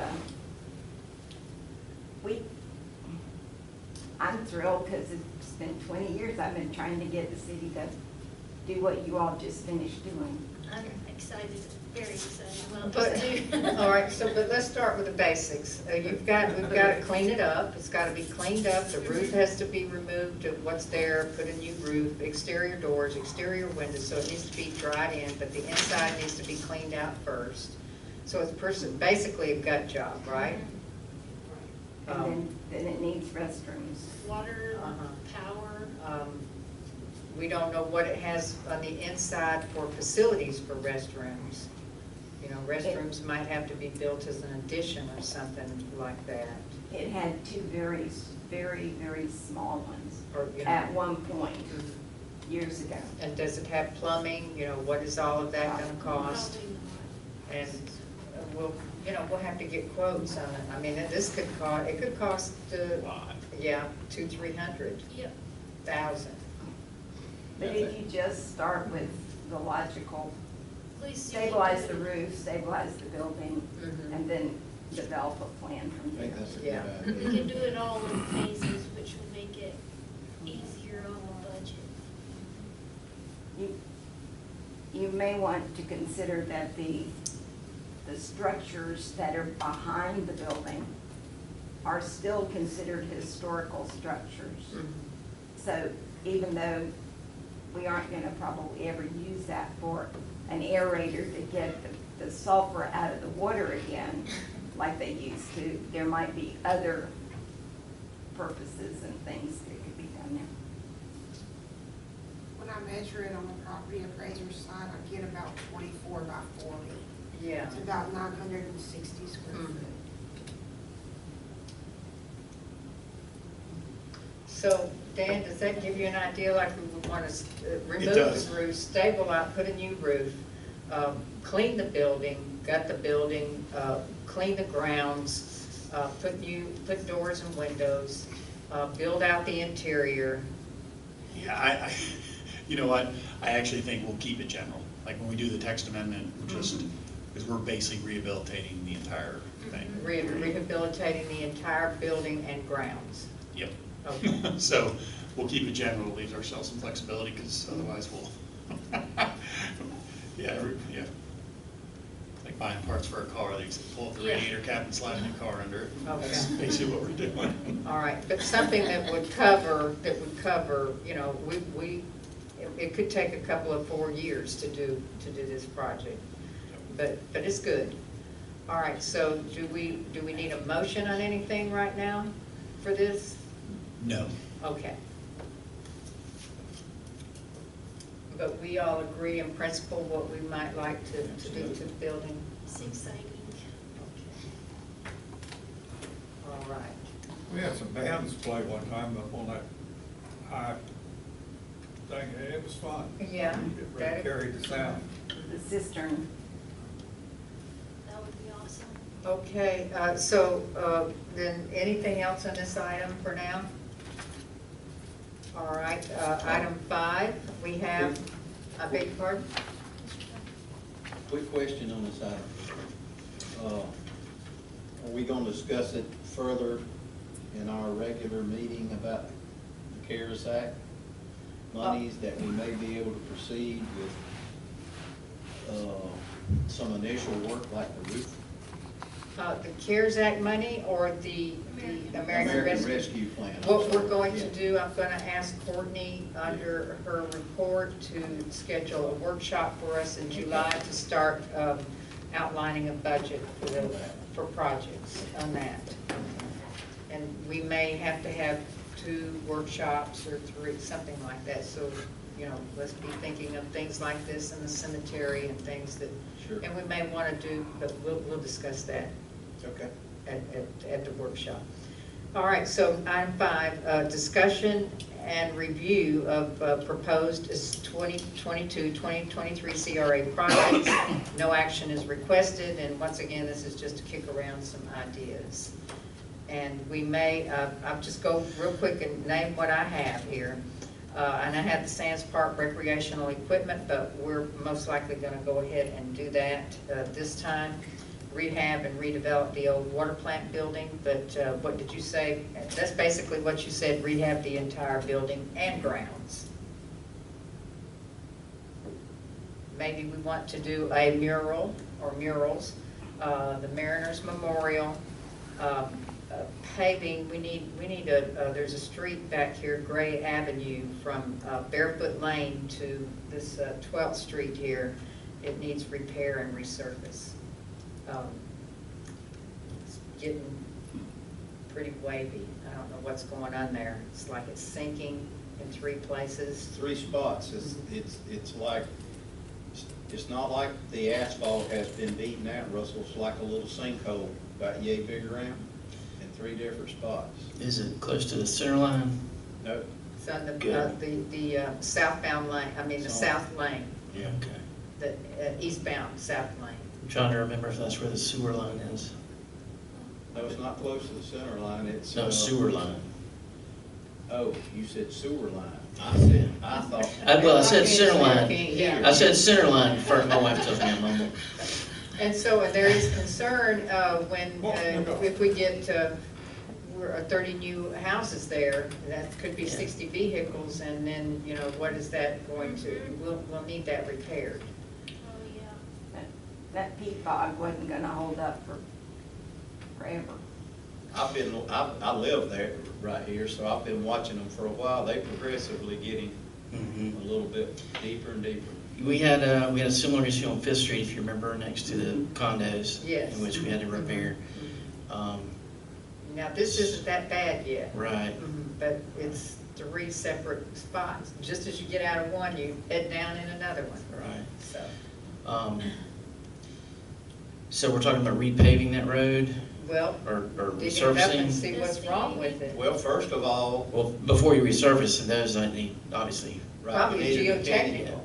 I'm thrilled because it's been 20 years I've been trying to get the city to do what you all just finished doing. I'm excited, very excited about but, this too. all right, so, but let's start with the basics. We've got to clean it up, it's got to be cleaned up, the roof has to be removed of what's there, put a new roof, exterior doors, exterior windows, so it needs to be dried in, but the inside needs to be cleaned out first. So it's basically a gut job, right? And then it needs restrooms. Water, Uh-huh. power, We don't know what it has on the inside for facilities for restrooms. You know, restrooms might have to be built as an addition or something like that. It had two very, very, very small ones Or, you know, at one point, years ago. and does it have plumbing? You know, what is all of that gonna cost? probably not. And we'll have to get quotes on it. I mean, this could cost, it could cost, yeah, $200,000-300,000. Yep. But if you just start with the logical, Please see. stabilize the roof, stabilize the building, Mhm. and then develop a plan from I think there. that's a Yeah. good We idea. can do it all in phases, which will make it easier on the budget. You may want to consider that the structures that are behind the building are still considered historical structures. Mhm. So even though we aren't gonna probably ever use that for an aerator to get the sulfur out of the water again, like they used to, there might be other purposes and things that could be done there. When I measure it on the property appraiser's side, I get about 24 by 40. Yeah. It's about 960 square Mhm. foot. So, Dan, does that give you an idea, like we would want to remove does. the roof, stabilize, put a new roof, clean the building, gut the building, clean the grounds, put doors and windows, build out the interior? Yeah, you know what, I actually think we'll keep it general. Like when we do the text amendment, because we're basically rehabilitating the entire thing. Rehabilitating the entire building and grounds. Yep. Okay. So we'll keep it general, leave ourselves some flexibility, because otherwise we'll, yeah. Like buying parts for a car, they just pull up the Yeah. radiator cap and slide a new car under it. Okay. That's basically what we're doing. All right, but something that would cover, you know, it could take a couple of 4 years to do this project, but it's good. All right, so do we need a motion on anything right now for this? No. Okay. But we all agree in principle what we might like to do to the building? It's exciting. All right. We had some bands play one time up on that high thing, and it was fun. Yeah. It really carried the sound. The cistern. That would be awesome. Okay, so then anything else on this item for now? All right, item 5, we have, I beg your pardon? Quick question on this item. Are we gonna discuss it further in our regular meeting about the CARES Act? Monies that we may be able to proceed with, some initial work like the roof? The CARES Act money or the American Rescue? Plan. What we're going to Yeah. do, I'm gonna ask Courtney under her report to schedule a workshop for us in July to start outlining a budget for projects on that. And we may have to have 2 workshops or 3, something like that. So, you know, let's be thinking of things like this in the cemetery and things that, Sure. and we may want to do, but we'll discuss that Okay. at the workshop. All right, so item 5, discussion and review of proposed 2022-2023 CRA projects. No action is requested, and once again, this is just to kick around some ideas. And we may, I'll just go real quick and name what I have here. And I have the Sands Park recreational equipment, but we're most likely gonna go ahead and do that this time. Rehab and redevelop the old water plant building, but what did you say? That's basically what you said, rehab the entire building and grounds. Maybe we want to do a mural or murals, the Mariners Memorial, paving. We need there's a street back here, Gray Avenue, from Barefoot Lane to this 12th Street here. It needs repair and resurface. It's getting pretty wavy. I don't know what's going on there. It's like it's sinking in 3 places. 3 spots. It's like, it's not like the asphalt has been beaten out, Russell. It's like a little sinkhole about yay big around in 3 different spots. Is it close to the center line? No. It's on the Good. southbound lane, I mean the south lane, Yeah, okay. the eastbound south lane. I'm trying to remember if that's where the sewer line is. No, it's not close to the center line. It's No, sewer line. Oh, you said sewer line. I thought. Well, I said center line. Yeah. I said center line first. My wife tells me I'm mumble. And so there is concern if we get, we're 30 new houses there, that could be 60 vehicles, and then, you know, what is that going to, we'll need that repaired. Oh, yeah. That peat bog wasn't gonna hold up forever. I live there right here, so I've been watching them for a while. They progressively getting a little bit deeper and deeper. We had a similar issue on 5th Street, if you remember, next to the condos. Yes. In which we had to repair. Now, this isn't that bad yet. Right. But it's 3 separate spots. Just as you get out of one, you head down in another one. Right. So, So we're talking about repaving that road well, or dig it up and resurfacing? see what's wrong with it. Well, first of all, Well, before you resurface, those I need, obviously. right, Probably we need an opinion. geotechnical.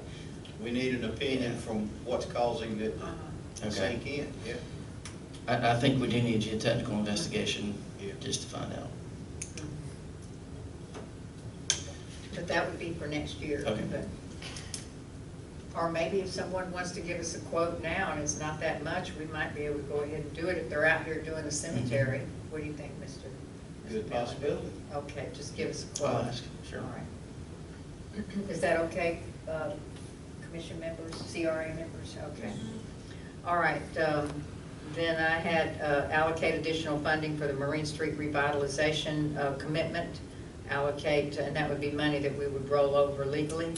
We need an opinion from what's causing it to Okay. sink in, yeah. I think we do need a geotechnical investigation Yeah. just to find out. But that would be for next year. Okay. But- Or maybe if someone wants to give us a quote now and it's not that much, we might be able to go ahead and do it if they're out here doing the cemetery. What do you think, Mr.? Good Miller? possibility. Okay, just give us a quote. I'll ask, sure. All right. Is that okay, commission members, CRA members? Okay. All right, then I had allocate additional funding for the Marine Street revitalization commitment. Allocate, and that would be money that we would roll over legally.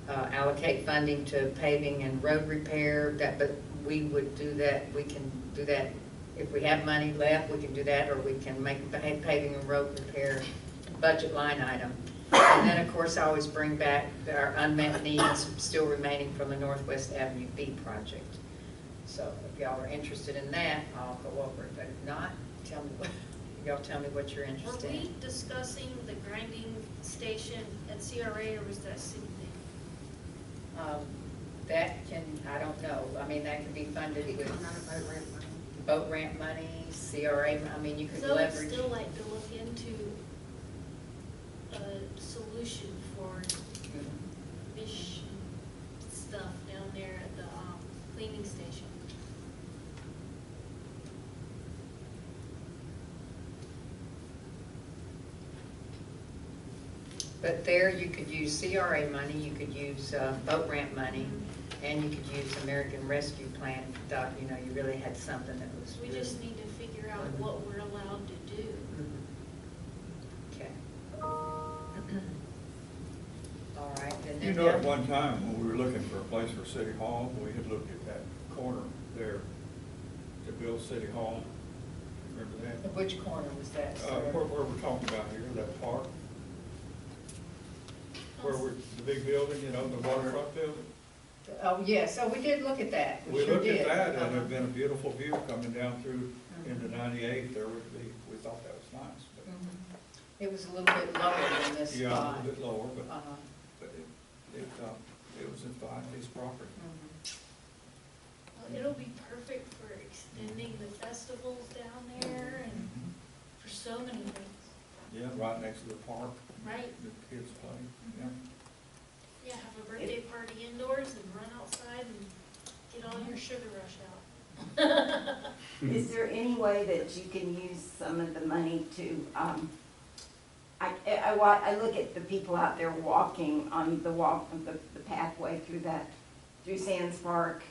Allocate funding to paving and road repair, but we would do that, we can do that. If we have money left, we can do that, or we can make paving and road repair budget line item. And then, of course, I always bring back our unmet needs still remaining from the Northwest Avenue B project. So if y'all are interested in that, I'll go over it, but if not, y'all tell me what you're Were interested in. we discussing the grinding station at CRA, or was that city thing? That can, I don't know, I mean, that can be funded with boat ramp money, CRA, I mean, you could So I would leverage. still like to look into a solution for fish stuff down there at the cleaning station. But there, you could use CRA money, you could use boat ramp money, and you could use American Rescue Plan, if you thought, you know, you really had something that was. We just need to figure out what we're allowed to do. Okay. All right, and You then. know, at one time, when we were looking for a place for City Hall, we had looked at that corner there to build City Hall. Remember that? Which corner was that, sir? Where we're talking about here, that park, where we're, the big building, you know, the waterfront building. Oh, yes, oh, we did look at that, we We sure looked did. at that, and Uh-huh. it'd been a beautiful view coming down through into 98. There would be, we thought that was nice, but, Mhm. It was a little bit lower than this yeah, a spot. little bit lower, Uh-huh. but it was in fine, his property. Mhm. Well, it'll be perfect for extending the festivals down there and for so many things, Yeah, right next to the park, right? the kids play, yeah. Yeah, have a birthday party indoors and run outside and get all your sugar rush out. Is there any way that you can use some of the money to, I look at the people out there walking on the pathway through Sands Park.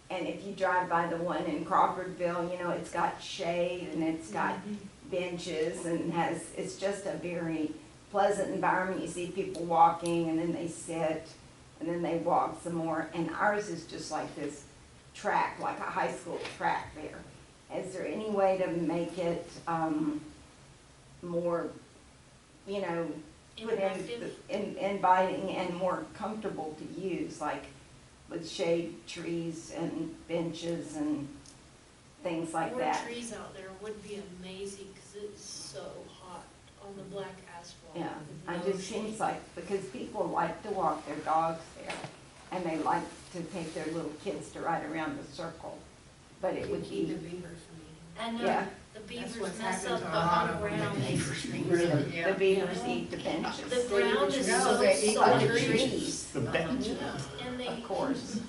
And if you drive by the one in Crawfordville, you know, it's got shade and it's got benches and it's just a very pleasant environment. You see people walking and then they sit and then they walk some more. And ours is just like this track, like a high school track there. Is there any way to make it more, you know, put in inviting and more comfortable to use, like with shade trees and benches and things like More that? trees out there would be amazing because it's so hot on the black asphalt. Yeah, with it no just seems shade. like, because people like to walk their dogs there, and they like to take their little kids to ride around the circle, but it would Keep the be, beavers from I know, Yeah. the That's beavers what's mess happened up to the a lot whole of them. ground. Yeah. the beavers eat the benches. The ground is No, so they eat Oh, the salty. trees, The bench. And they, of course.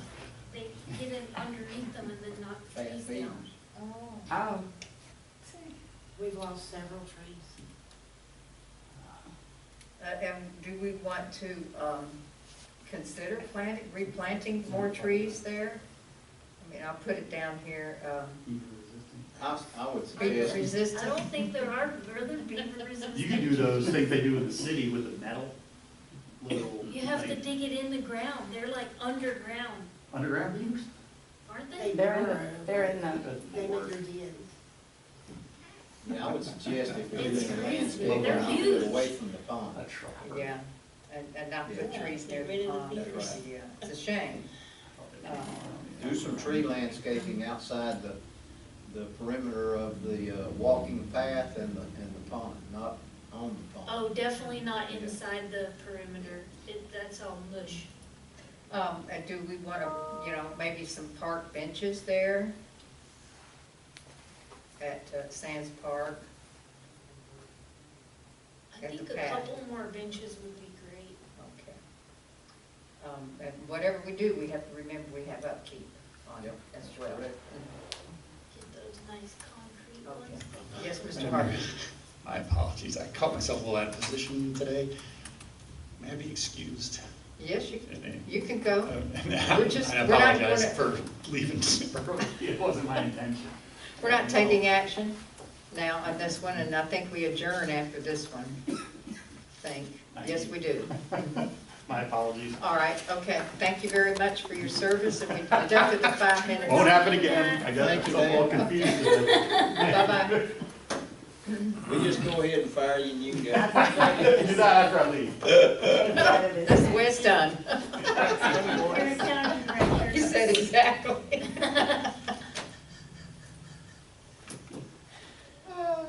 they get in underneath them and then knock the trees down. Oh, We've lost several trees. And do we want to consider replanting more trees there? I mean, I'll put it down here, I would beaver suggest, I resistant. don't think there are beaver resistant. You can do those things they do in the city with the metal little. You have to like, dig it in the ground, they're like underground, Underground beavers? aren't they? they're in the, They make their dens. yeah, I would suggest if you're It's doing a crazy. landscape, They're around it huge. away from the pond. That's right. Yeah, and not put Yeah. trees near Get rid the of the pond. beavers. Yeah, it's a shame. Do some tree landscaping outside the perimeter of the walking path and the pond, not on the pond. Oh, definitely not inside the perimeter, that's all mush. And do we want to, you know, maybe some park benches there at Sands Park? I At the think a pad. couple more benches would be great. Okay. And whatever we do, we have to remember we have upkeep on it Yep, as that's well. correct. Get those nice concrete Okay. ones. Yes, Mr. Harvey? My apologies, I caught myself a little out of position today. May I be excused? Yes, you And, can go. I We're just- I we're not apologize gonna- for leaving. It wasn't my intention. We're not taking action now on this one, and I think we adjourn after this one. Yes, we do. My apologies. All right, okay. Thank you very much for your service, and we deducted the 5 minutes. Won't happen again. I got Thank you, a little Dan. confused with it. Bye-bye. We just go ahead and fire you and you can go. Do that after I leave. That's the way it's done. You're a county director. You said exactly.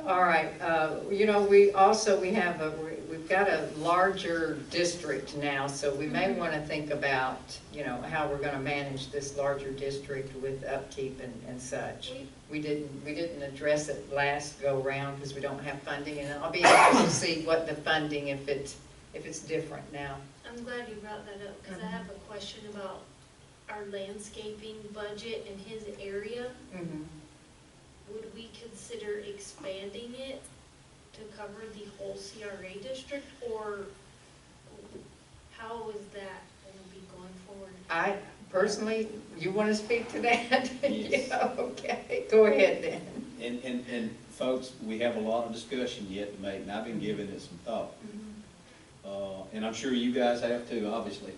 All right, you know, we've got a larger district now, so we may want to think about, you know, how we're going to manage this larger district with upkeep and such. We didn't address it last go-round because we don't have funding, and I'll be interested to see what the funding, if it's different now. I'm glad you brought that up, because I have a question about our landscaping budget in his area, Mhm. would we consider expanding it to cover the whole CRA district, or how is that gonna be going forward? I personally, you want to speak to that? Yes. Yeah, okay, go ahead then. And folks, we have a lot of discussion yet to make, and I've been giving it some thought. And I'm sure you guys have too, obviously.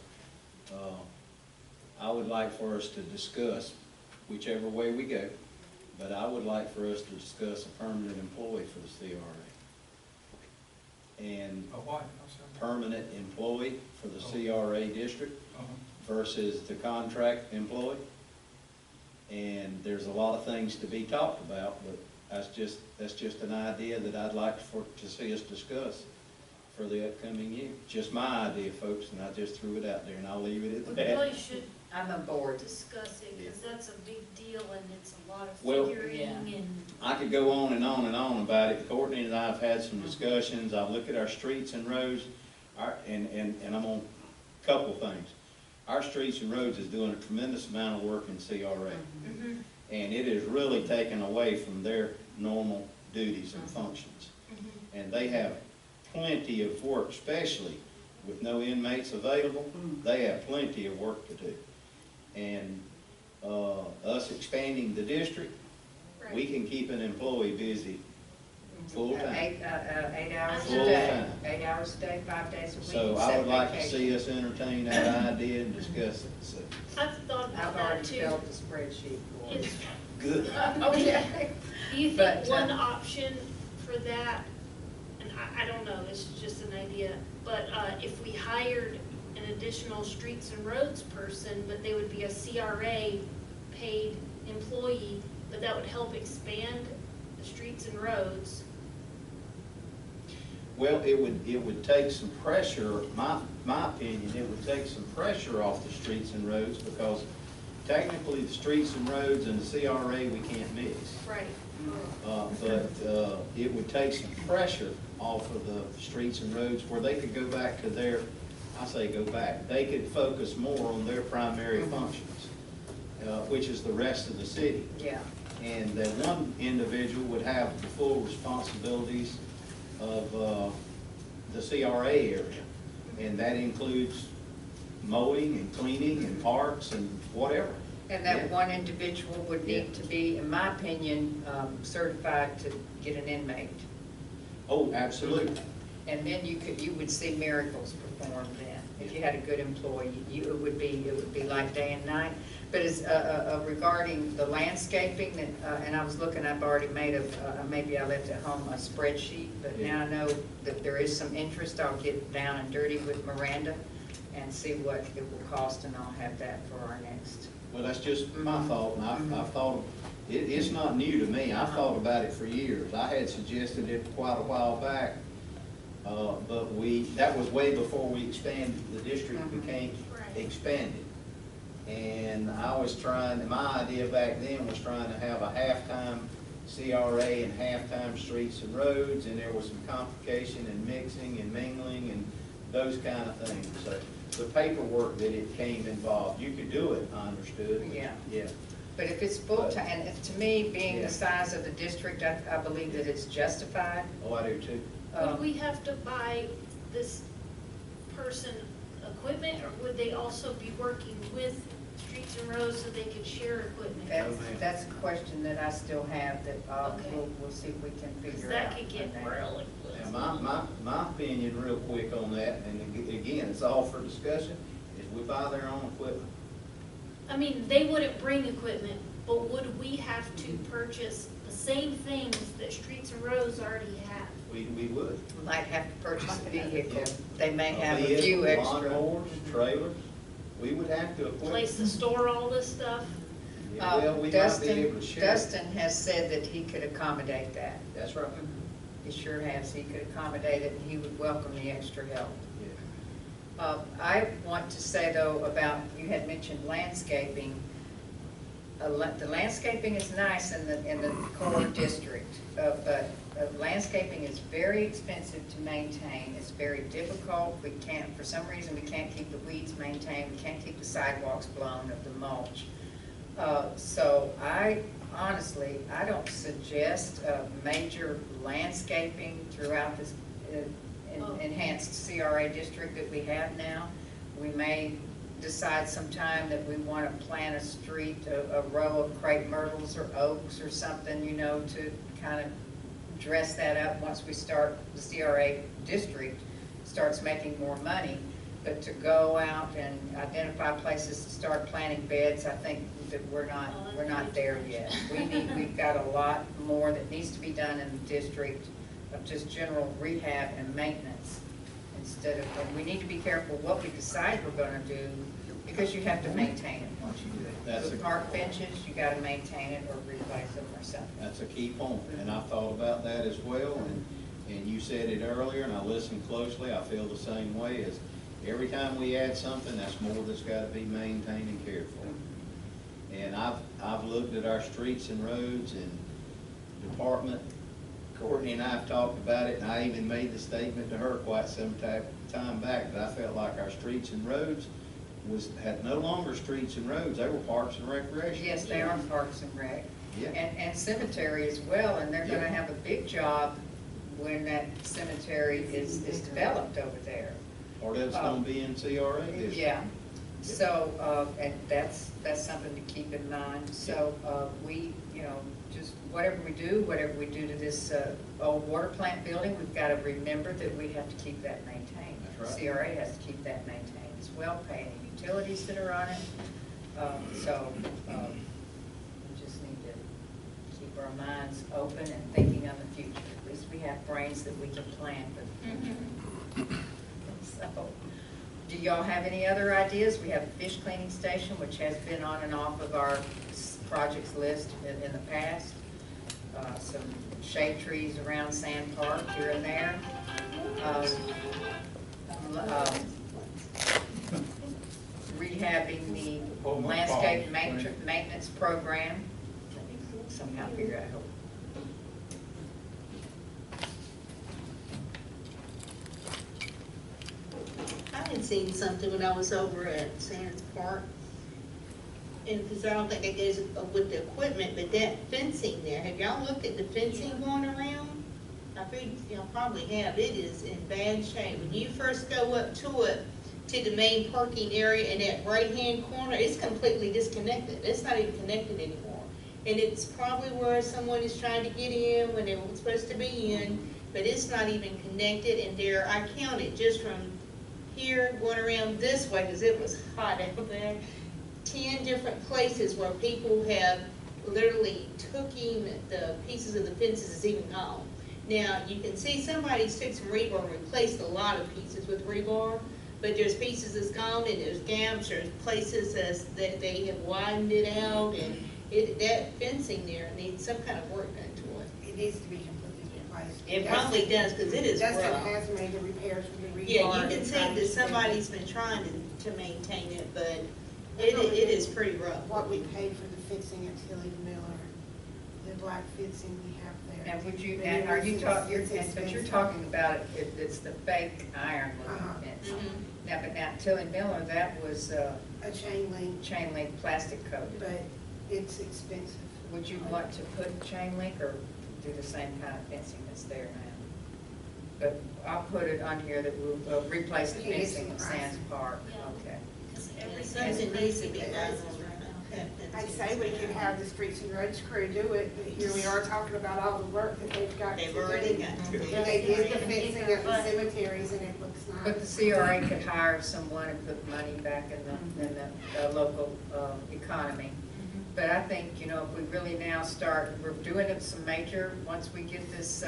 I would like for us to discuss whichever way we go, but I would like for us to discuss a permanent employee for the CRA. And A what? permanent employee for the CRA district versus the contract employee. And there's a lot of things to be talked about, but that's just an idea that I'd like to see us discuss for the upcoming year. Just my idea, folks, and I just threw it out there, and I'll leave it We at that. really should I'm on board. discuss it, because that's a big deal, and it's a lot of Well, figuring, yeah. and I could go on and on and on about it. Courtney and I have had some discussions. I've looked at our streets and roads, and I'm on a couple things. Our streets and roads is doing a tremendous amount of work in CRA. And it is really taken away from their normal duties and functions. And they have plenty of work, especially with no inmates available. They have plenty of work to do. And us expanding the district, we can keep an employee busy full time. 8 hours a Full day. time. 8 hours a day, 5 days a week. So I except would like to vacation. see us entertain that idea and discuss it. So, I've thought about I've that already too. filled the spreadsheet for it. Is, good. Okay. do you But, think one option for that, and I don't know, this is just an idea, but if we hired an additional streets and roads person, but they would be a CRA paid employee, but that would help expand the streets and roads. Well, it would take some pressure, my opinion, it would take some pressure off the streets and roads, because technically the streets and roads and the CRA we can't mix. Right. But it would take some pressure off of the streets and roads where they could go back to their, I say go back, they could focus more on their primary functions, which is the rest of the city. Yeah. And that one individual would have the full responsibilities of the CRA area. And that includes mowing and cleaning and parks and whatever. And that one individual would need to be, in my opinion, certified to get an inmate. Oh, absolutely. And then you would see miracles performed then. If you had a good employee, it would be like day and night. But as, regarding the landscaping, and I was looking, I've already made maybe I left at home a spreadsheet, but now I know that there is some interest. I'll get down and dirty with Miranda and see what it will cost, and I'll have that for our next. Well, that's just my thought, and I've thought, it's not new to me. I've thought about it for years. I had suggested it quite a while back, but that was way before we expanded, the district became expanded. And I was my idea back then was trying to have a halftime CRA and halftime streets and roads, and there was some complication and mixing and mingling and those kind of things. So the paperwork that it came involved, you could do it, I understood. But Yeah. But if it's full-time, and to me, being the size of the district, I believe that it's justified. Oh, I do too. Would we have to buy this person equipment, or would they also be working with streets and roads so they could share equipment? That's a question that I still have that Okay. we'll see if we can Because figure out. that could get really Now, my opinion real quick on that, and again, it's all for discussion, is we buy their own equipment. I mean, they wouldn't bring equipment, but would we have to purchase the same things that streets and roads already have? We would. Might have to purchase a vehicle. Yeah. They may have a Vehicle, few extra. lawnmowers, trailers, we would have to equip. Place to store all this stuff? Yeah, well, we might be able Dustin to share. Dustin has said that he could accommodate that. That's right. He sure has. He could accommodate it, and he would welcome the extra help. Yeah. I want to say, though, about, you had mentioned landscaping. the landscaping is nice in the core district, but landscaping is very expensive to maintain. It's very difficult. We can't, for some reason, we can't keep the weeds maintained. We can't keep the sidewalks blown of the mulch. So honestly, I don't suggest major landscaping throughout this enhanced CRA district that we have now. We may decide sometime that we want to plant a street, a row of crepe myrtles or oaks or something, you know, to kind of dress that up once we start, the CRA district starts making more money. But to go out and identify places to start planting beds, I think that we're not there yet. We've got a lot more that needs to be done in the district of just general rehab and maintenance. Instead of, and we need to be careful what we decide we're gonna do, because you have to maintain it once you do it. The park benches, you gotta maintain it or replace them or something. That's a key point, and I thought about that as well, and you said it earlier, and I listened closely. I feel the same way. As every time we add something, that's more that's gotta be maintained and cared for. And I've looked at our streets and roads and department. Courtney and I have talked about it, and I even made the statement to her quite some time back that I felt like our streets and roads had no longer streets and roads, they were parks and recreation. Yes, they are parks and rec. Yeah. And cemetery as well, and they're gonna have a big job when that cemetery is developed over there. Part of it's gonna be in CRA district. Yeah, so, and that's something to keep in mind. So, we, you know, just whatever we do to this old water plant building, we've got to remember that we have to keep that maintained. That's right. CRA has to keep that maintained as well, paying the utilities that are on it. We just need to keep our minds open and thinking on the future. At least we have brains that we can plan for the future. So, do y'all have any other ideas? We have a fish cleaning station, which has been on and off of our projects list in the past. Some shade trees around Sand Park here and there. Rehabbing the landscape maintenance program. Somehow figure out how. I had seen something when I was over at Sands Park, and because I don't think that goes with the equipment, but that fencing there, have y'all looked at the fencing going around? I think y'all probably have. It is in bad shape. When you first go up to it, to the main parking area in that right-hand corner, it's completely disconnected. It's not even connected anymore. And it's probably where someone is trying to get in when they weren't supposed to be in, but it's not even connected. And there, I counted just from here going around this way, because it was hot out there, 10 different places where people have literally taken the pieces of the fences is even gone. Now, you can see somebody's took some rebar and replaced a lot of pieces with rebar, but there's pieces that's gone, and there's gaps, there's places that they have widened it out, and that fencing there needs some kind of work done to it. It needs to be completely replaced. It probably does, because it is Dustin rough. has made the repairs with the rebar. Yeah, you can see that somebody's been trying to maintain it, but it is pretty rough. What we paid for the fencing at Tilly Miller, the black fencing we have there. And would you, But and are you talking, it's but you're expensive. talking about it's the fake iron looking Uh-huh. fence. Mhm. Now, Tilly Miller, that was A chain link, plastic coated. but it's expensive. Would you want to put chain link or do the same kind of fencing that's there now? But I'll put it on here that we'll replace the Can you get fencing some at Sands prices? Park. Yeah. Okay. Because Yeah, everything's something needs to be crazy done. prices right now. I'd say we could have the streets and roads crew do it, but here we are talking about all the work that they've got to They've do. already got to do And they did the Yeah. fencing at the cemeteries, and it looks But nice. the CRA could hire someone and put money back in the local economy. But I think, you know, if we really now start, we're doing it some major, once we get this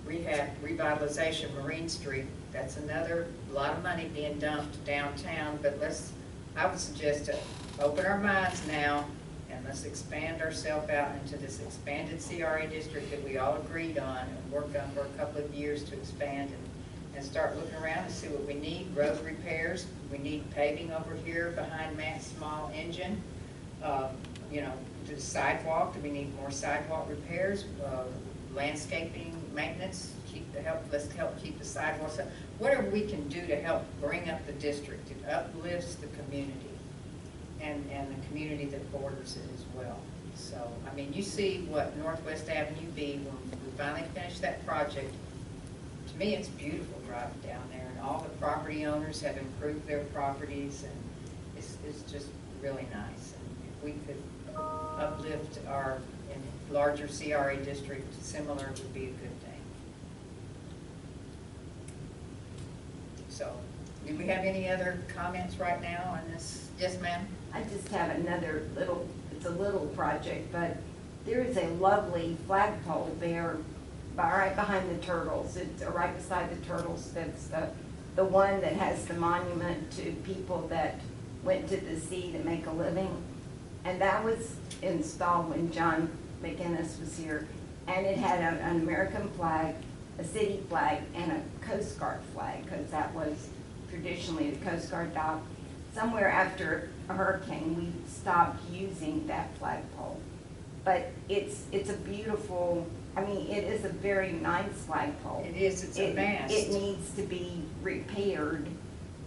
rehab, revitalization, Marine Street, that's another lot of money being dumped downtown, but I would suggest to open our minds now and let's expand ourselves out into this expanded CRA district that we all agreed on and worked on for a couple of years to expand and start looking around and see what we need. Road repairs, we need paving over here behind Matt's small engine. You know, do the sidewalk, do we need more sidewalk repairs, landscaping, maintenance, let's help keep the sidewalks up. Whatever we can do to help bring up the district, it uplifts the community and the community that borders it as well. So, I mean, you see what Northwest Avenue B, when we finally finish that project, to me, it's beautiful driving down there, and all the property owners have improved their properties, and it's just really nice. And if we could uplift our larger CRA district, similar would be a good thing. So, do we have any other comments right now on this? Yes, ma'am? I just have another little, it's a little project, but there is a lovely flagpole there right behind the turtles. It's right beside the turtles. That's the one that has the monument to people that went to the sea to make a living. And that was installed when John McInnes was here. And it had an American flag, a city flag, and a Coast Guard flag, because that was traditionally the Coast Guard dock. Somewhere after a hurricane, we stopped using that flagpole. But it's a beautiful, I mean, it is a very nice flagpole. It is, it's a mast. It needs to be repaired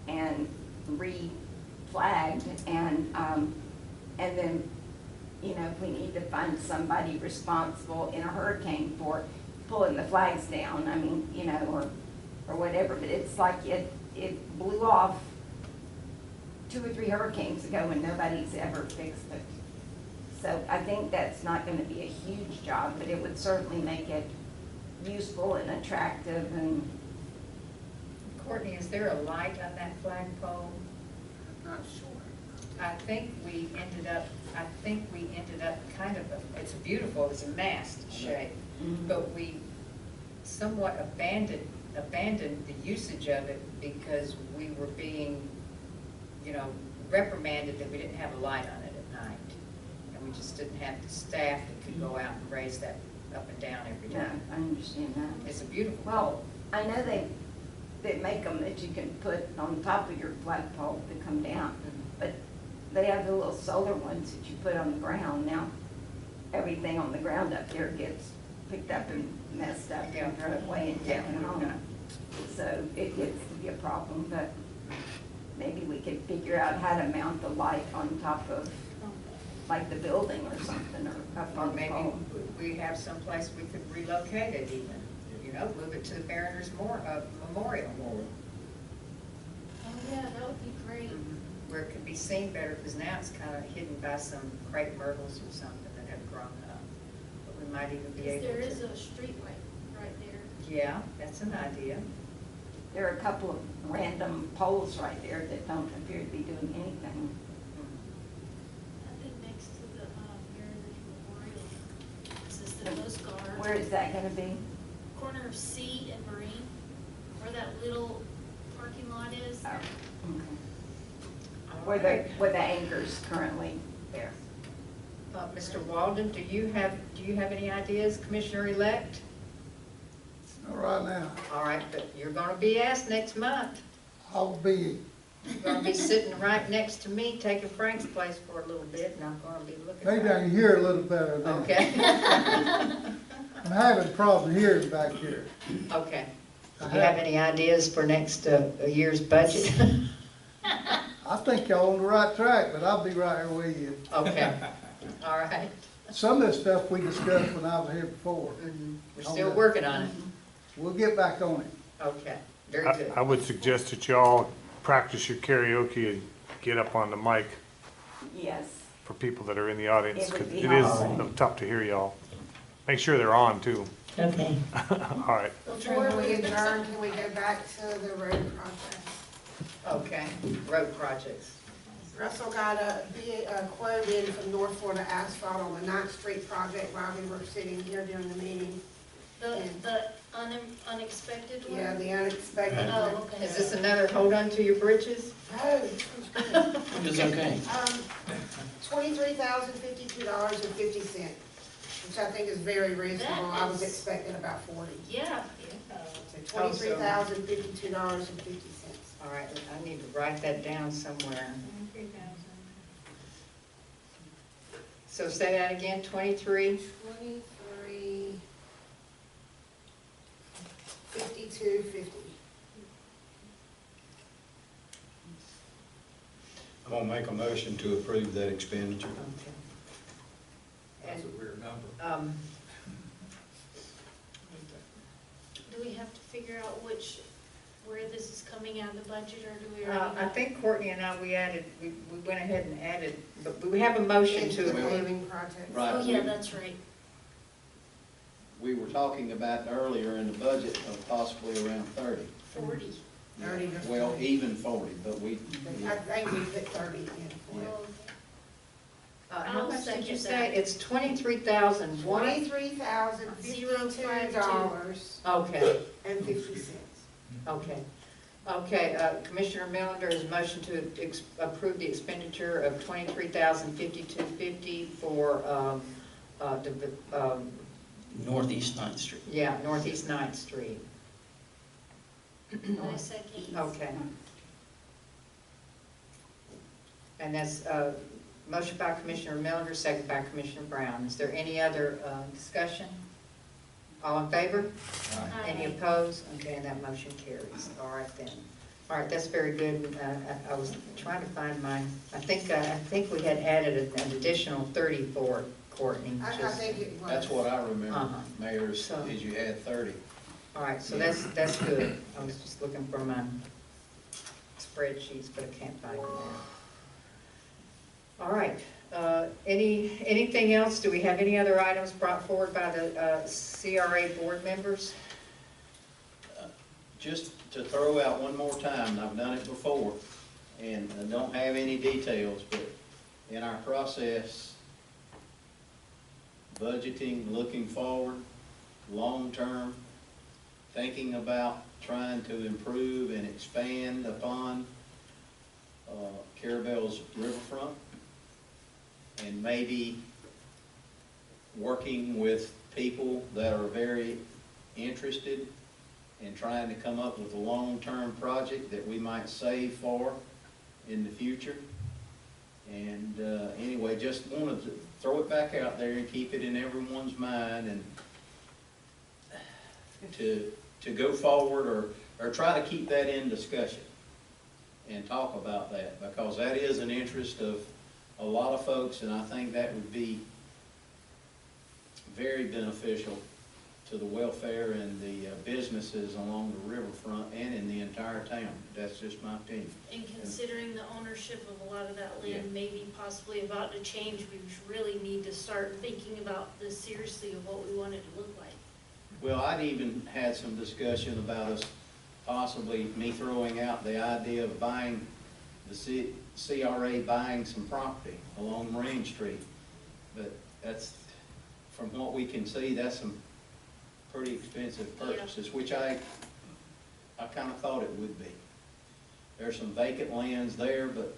and re-flagged, and then, you know, if we need to find somebody responsible in a hurricane for pulling the flags down, I mean, you know, or whatever, but it's like it blew off 2 or 3 hurricanes ago and nobody's ever fixed it. So I think that's not going to be a huge job, but it would certainly make it useful and attractive. And Courtney, is there a light on that flagpole? Not sure. I think we ended up kind of, it's a mast shape, but we somewhat abandoned the usage of it because we were being, you know, reprimanded that we didn't have a light on it at night. And we just didn't have the staff that could go out and raise that up and down every yeah, time. I understand that. It's a beautiful Well, pole. I know they make them that you can put on top of your flagpole to come down, but they have the little solar ones that you put on the ground. Now, everything on the ground up there gets picked up and messed up and thrown away and taken home. So it gets to be a problem, but maybe we could figure out how to mount the light on top of, like, the building or something, or up Or on the maybe pole. we have someplace we could relocate it even, you know, move it to the Mariners Memorial. Oh, yeah, that would be great. Where it could be seen better, because now it's kind of hidden by some crepe myrtles or something that have grown up. But we might even be Because able to. there is a street light right there. Yeah, that's an idea. There are a couple of random poles right there that don't appear to be doing anything. I think next to the Mariners Memorial. This is the Coast Guard. Where is that gonna be? Corner of C and Marine, where that little parking lot is. Oh, okay. Where the anchor's currently there. Mr. Walden, do you have any ideas, Commissioner-elect? Not right now. All right, but you're gonna be asked next month. I'll be, You're gonna be sitting right next to me, taking Frank's place for a little bit, and I'm gonna be looking. maybe I can hear a little better now. Okay. I'm having a problem hearing back here. Okay. Do you have any ideas for next year's budget? I think y'all on the right track, but I'll be right here with you. Okay, all right. Some of this stuff we discussed when I was here before. We're still working on it. We'll get back on it. Okay, very good. I would suggest that y'all practice your karaoke and get up on the mic Yes. for people that are in the audience, It would because be it is awesome. tough to hear y'all. Make sure they're on too. Okay. All right. Before we adjourn, can we go back to the road project? Okay, road projects. Russell got a quote in from North Florida Asphalt on the 9th Street project while we were sitting here during the meeting. The unexpected one? Yeah, the unexpected one. Oh, okay. Is this another hold on to your britches? Oh, it's good. It's okay. $23,052.50, which I think is very reasonable. I was That is- expecting about 40. Yeah. So $23,052.50. All right, I need to write that down somewhere. So say that again, 23? 23, 5250. I'm gonna make a motion to approve that expenditure. Okay. That's a weird number. Do we have to figure out where this is coming out of the budget, or do we I already know? think Courtney and I, we went ahead and added, but we have a motion Into to the approve. paving project. Right. Oh, yeah, that's right. We were talking about earlier in the budget of possibly around 30. 40. 30 to Well, 40. even 40, but we, I think we put 30 in. Yeah. Oh, How I'll much did you second say? that. It's 23,000 what? $23,052 Okay, and 50 cents. okay. Okay, Commissioner Melander has motioned to approve the expenditure of $23,052.50 for, Northeast 9th Street. yeah, Northeast 9th Street. I second. Okay. And that's, motion by Commissioner Miller, second by Commissioner Brown. Is there any other, discussion? All in favor? Any Aye. opposed? Okay, and that motion carries. All right then. All right, that's very good. I was trying to find mine. I think we had added an additional 30 for Courtney. I just- think it was. that's what I remember, Uh-huh. Mayor, So- is you had 30. All right, so that's good. I was just looking for my spreadsheets, but I can't find them now. All right, anything else? Do we have any other items brought forward by the CRA board members? Just to throw out one more time, and I've done it before, and I don't have any details, but in our process, budgeting, looking forward, long-term, thinking about trying to improve and expand upon Carrabelle's riverfront, and maybe working with people that are very interested in trying to come up with a long-term project that we might save for in the future. And anyway, just wanted to throw it back out there and keep it in everyone's mind, and to go forward or try to keep that in discussion and talk about that, because that is an interest of a lot of folks, and I think that would be very beneficial to the welfare and the businesses along the riverfront and in the entire town. That's just my opinion. And considering the ownership of a lot of that Yeah. land may be possibly about to change, we really need to start thinking about this seriously of what we want it to look like. Well, I'd even had some discussion about us possibly, me throwing out the idea of buying, the CRA buying some property along Marine Street. But that's, from what we can see, that's some pretty expensive purchases, which I kind of thought it would be. There's some vacant lands there, but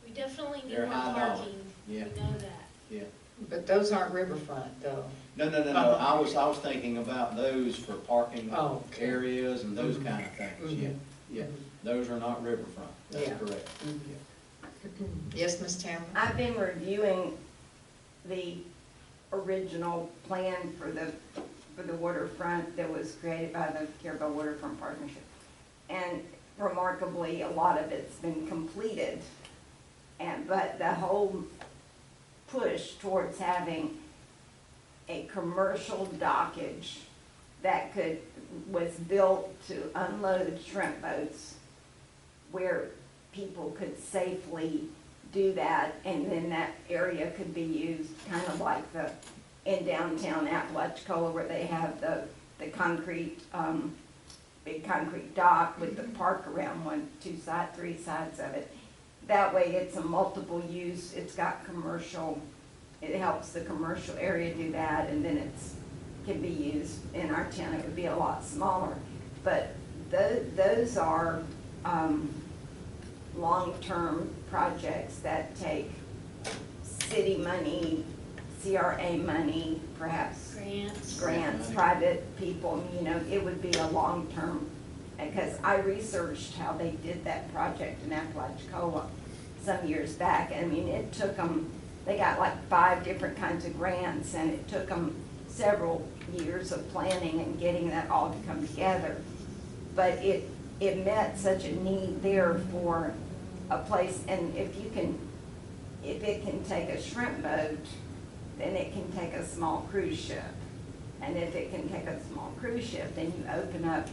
We definitely need They're more high dollar. parking, we Yeah. know that. yeah. But those aren't riverfront though. No, I was thinking about those for parking Oh, okay. areas and those kind of things, yeah, Mhm. yeah. Those are not riverfront, that's Yeah. correct. Yes, Ms. Tamara? I've been reviewing the original plan for the waterfront that was created by the Carrabelle Waterfront Partnership. And remarkably, a lot of it's been completed. But the whole push towards having a commercial dockage that was built to unload shrimp boats where people could safely do that, and then that area could be used kind of like in downtown Apalachicola where they have the concrete, big concrete dock with the park around three sides of it. That way it's a multiple use, it's got commercial, it helps the commercial area do that, and then can be used in our town. It would be a lot smaller. But those are long-term projects that take city money, CRA money, perhaps grants, private people, it would be a long-term, because I researched how they did that project in Apalachicola some years back. I mean, it took them they got like 5 different kinds of grants, and it took them several years of planning and getting that all to come together. But it met such a need there for a place, and if it can take a shrimp boat, then it can take a small cruise ship. And if it can take a small cruise ship, then you open up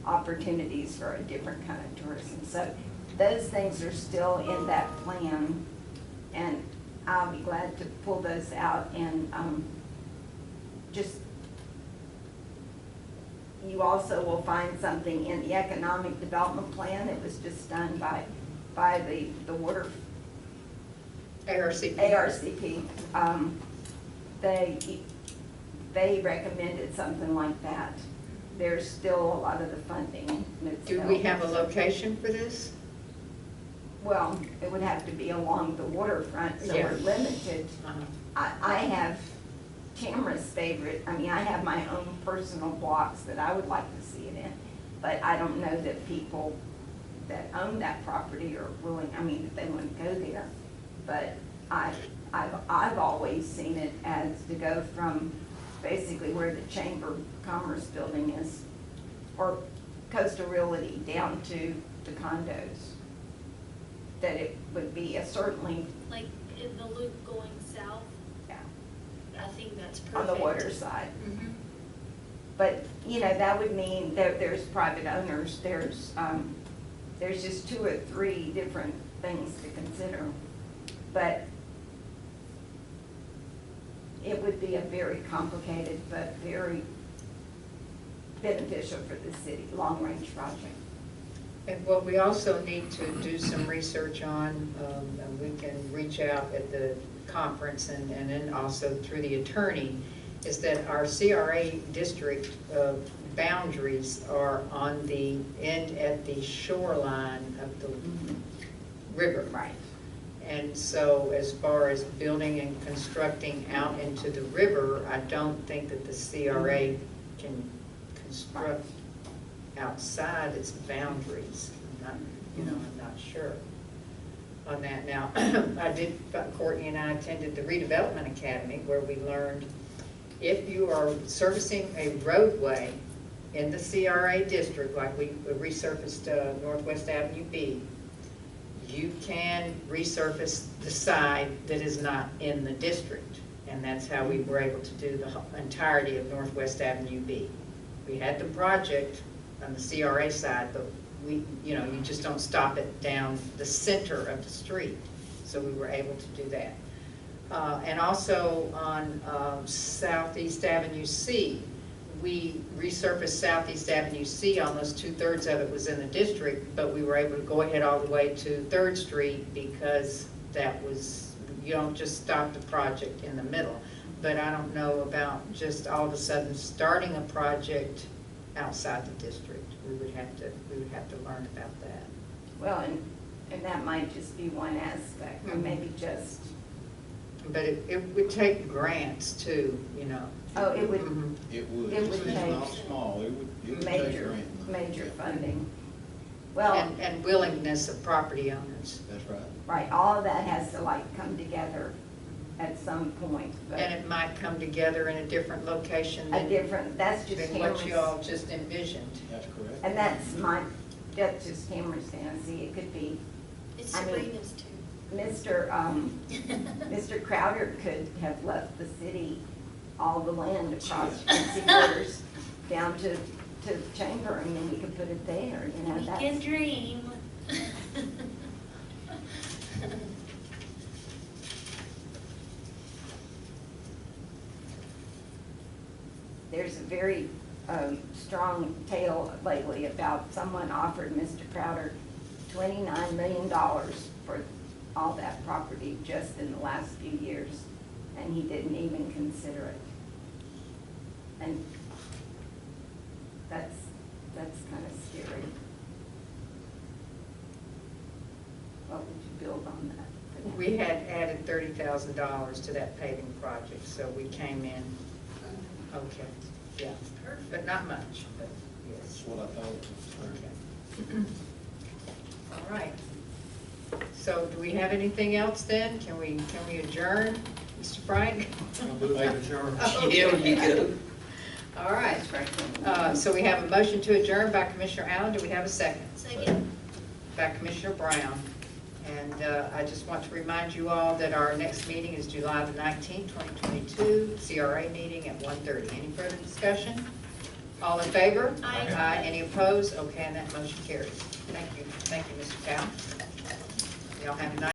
opportunities for a different kind of tourism. So those things are still in that plan, and I'll be glad to pull those out and just, you also will find something in the economic development plan that was just done by the water ARCP. They recommended something like that. There's still a lot of the funding. Do we have a location for this? Well, it would have to be along the waterfront, so Yeah. we're limited. Uh-huh. I have Tamara's favorite, I mean, I have my own personal blocks that I would like to see it in, but I don't know that people that own that property are willing, I mean, if they want to go there. But I've always seen it as to go from basically where the Chamber of Commerce building is, or Coastal Realty, down to the condos. That it would be certainly, Like in the loop going south, yeah, I think that's perfect. on the water side. Mhm. But, you know, that would mean there's private owners, there's just 2 or 3 different things to consider. But it would be a very complicated but very beneficial for the city, long-range project. And what we also need to do some research on, and we can reach out at the conference and then also through the attorney, is that our CRA district boundaries are on the end at the shoreline of the river. Right. And so as far as building and constructing out into the river, I don't think that the CRA can construct outside its boundaries. I'm not sure on that. Now, Courtney and I attended the Redevelopment Academy, where we learned if you are servicing a roadway in the CRA district, like we resurfaced Northwest Avenue B, you can resurface the side that is not in the district. And that's how we were able to do the entirety of Northwest Avenue B. We had the project on the CRA side, but you just don't stop it down the center of the street. So we were able to do that. And also on Southeast Avenue C, we resurfaced Southeast Avenue C, almost 2/3 of it was in the district, but we were able to go ahead all the way to 3rd Street because that was, you don't just stop the project in the middle. But I don't know about just all of a sudden starting a project outside the district. We would have to learn about that. Well, and that might just be one aspect, or maybe just. But it would take grants too, Oh, it would. Mhm. It would. It would It's take not small. It would take Major grant. funding. Well, And willingness of property owners. That's right. right, all of that has to come together at some point. But And it might come together in a different location than that's just than what you all Tamara's, just envisioned. That's correct. and that's just Tamara's fantasy. It could be, It's I mean- Sabrina's too. Mr. Crowder could have left the city all the land across Quincy borders down to Chamber, and then we could put it there, We can dream. There's a very strong tale lately about someone offered Mr. Crowder $29 million for all that property just in the last few years, and he didn't even consider it. And that's kind of scary. What would you build on that? We had added $30,000 to that paving project, so we came in, okay, yeah. But not much, but That's yes. what I thought. Okay. All right. So do we have anything else then? Can we adjourn, Mr. Frank? Here you go. All right. So we have a motion to adjourn by Commissioner Allen. Do we have a second? Second. By Commissioner Brown. And I just want to remind you all that our next meeting is July the 19th, 2022, CRA meeting at 1:30. Any further discussion? All in favor? Aye. Any opposed? Okay, and that motion carries. Thank you. Thank you, Mr. Cow. Y'all have a nice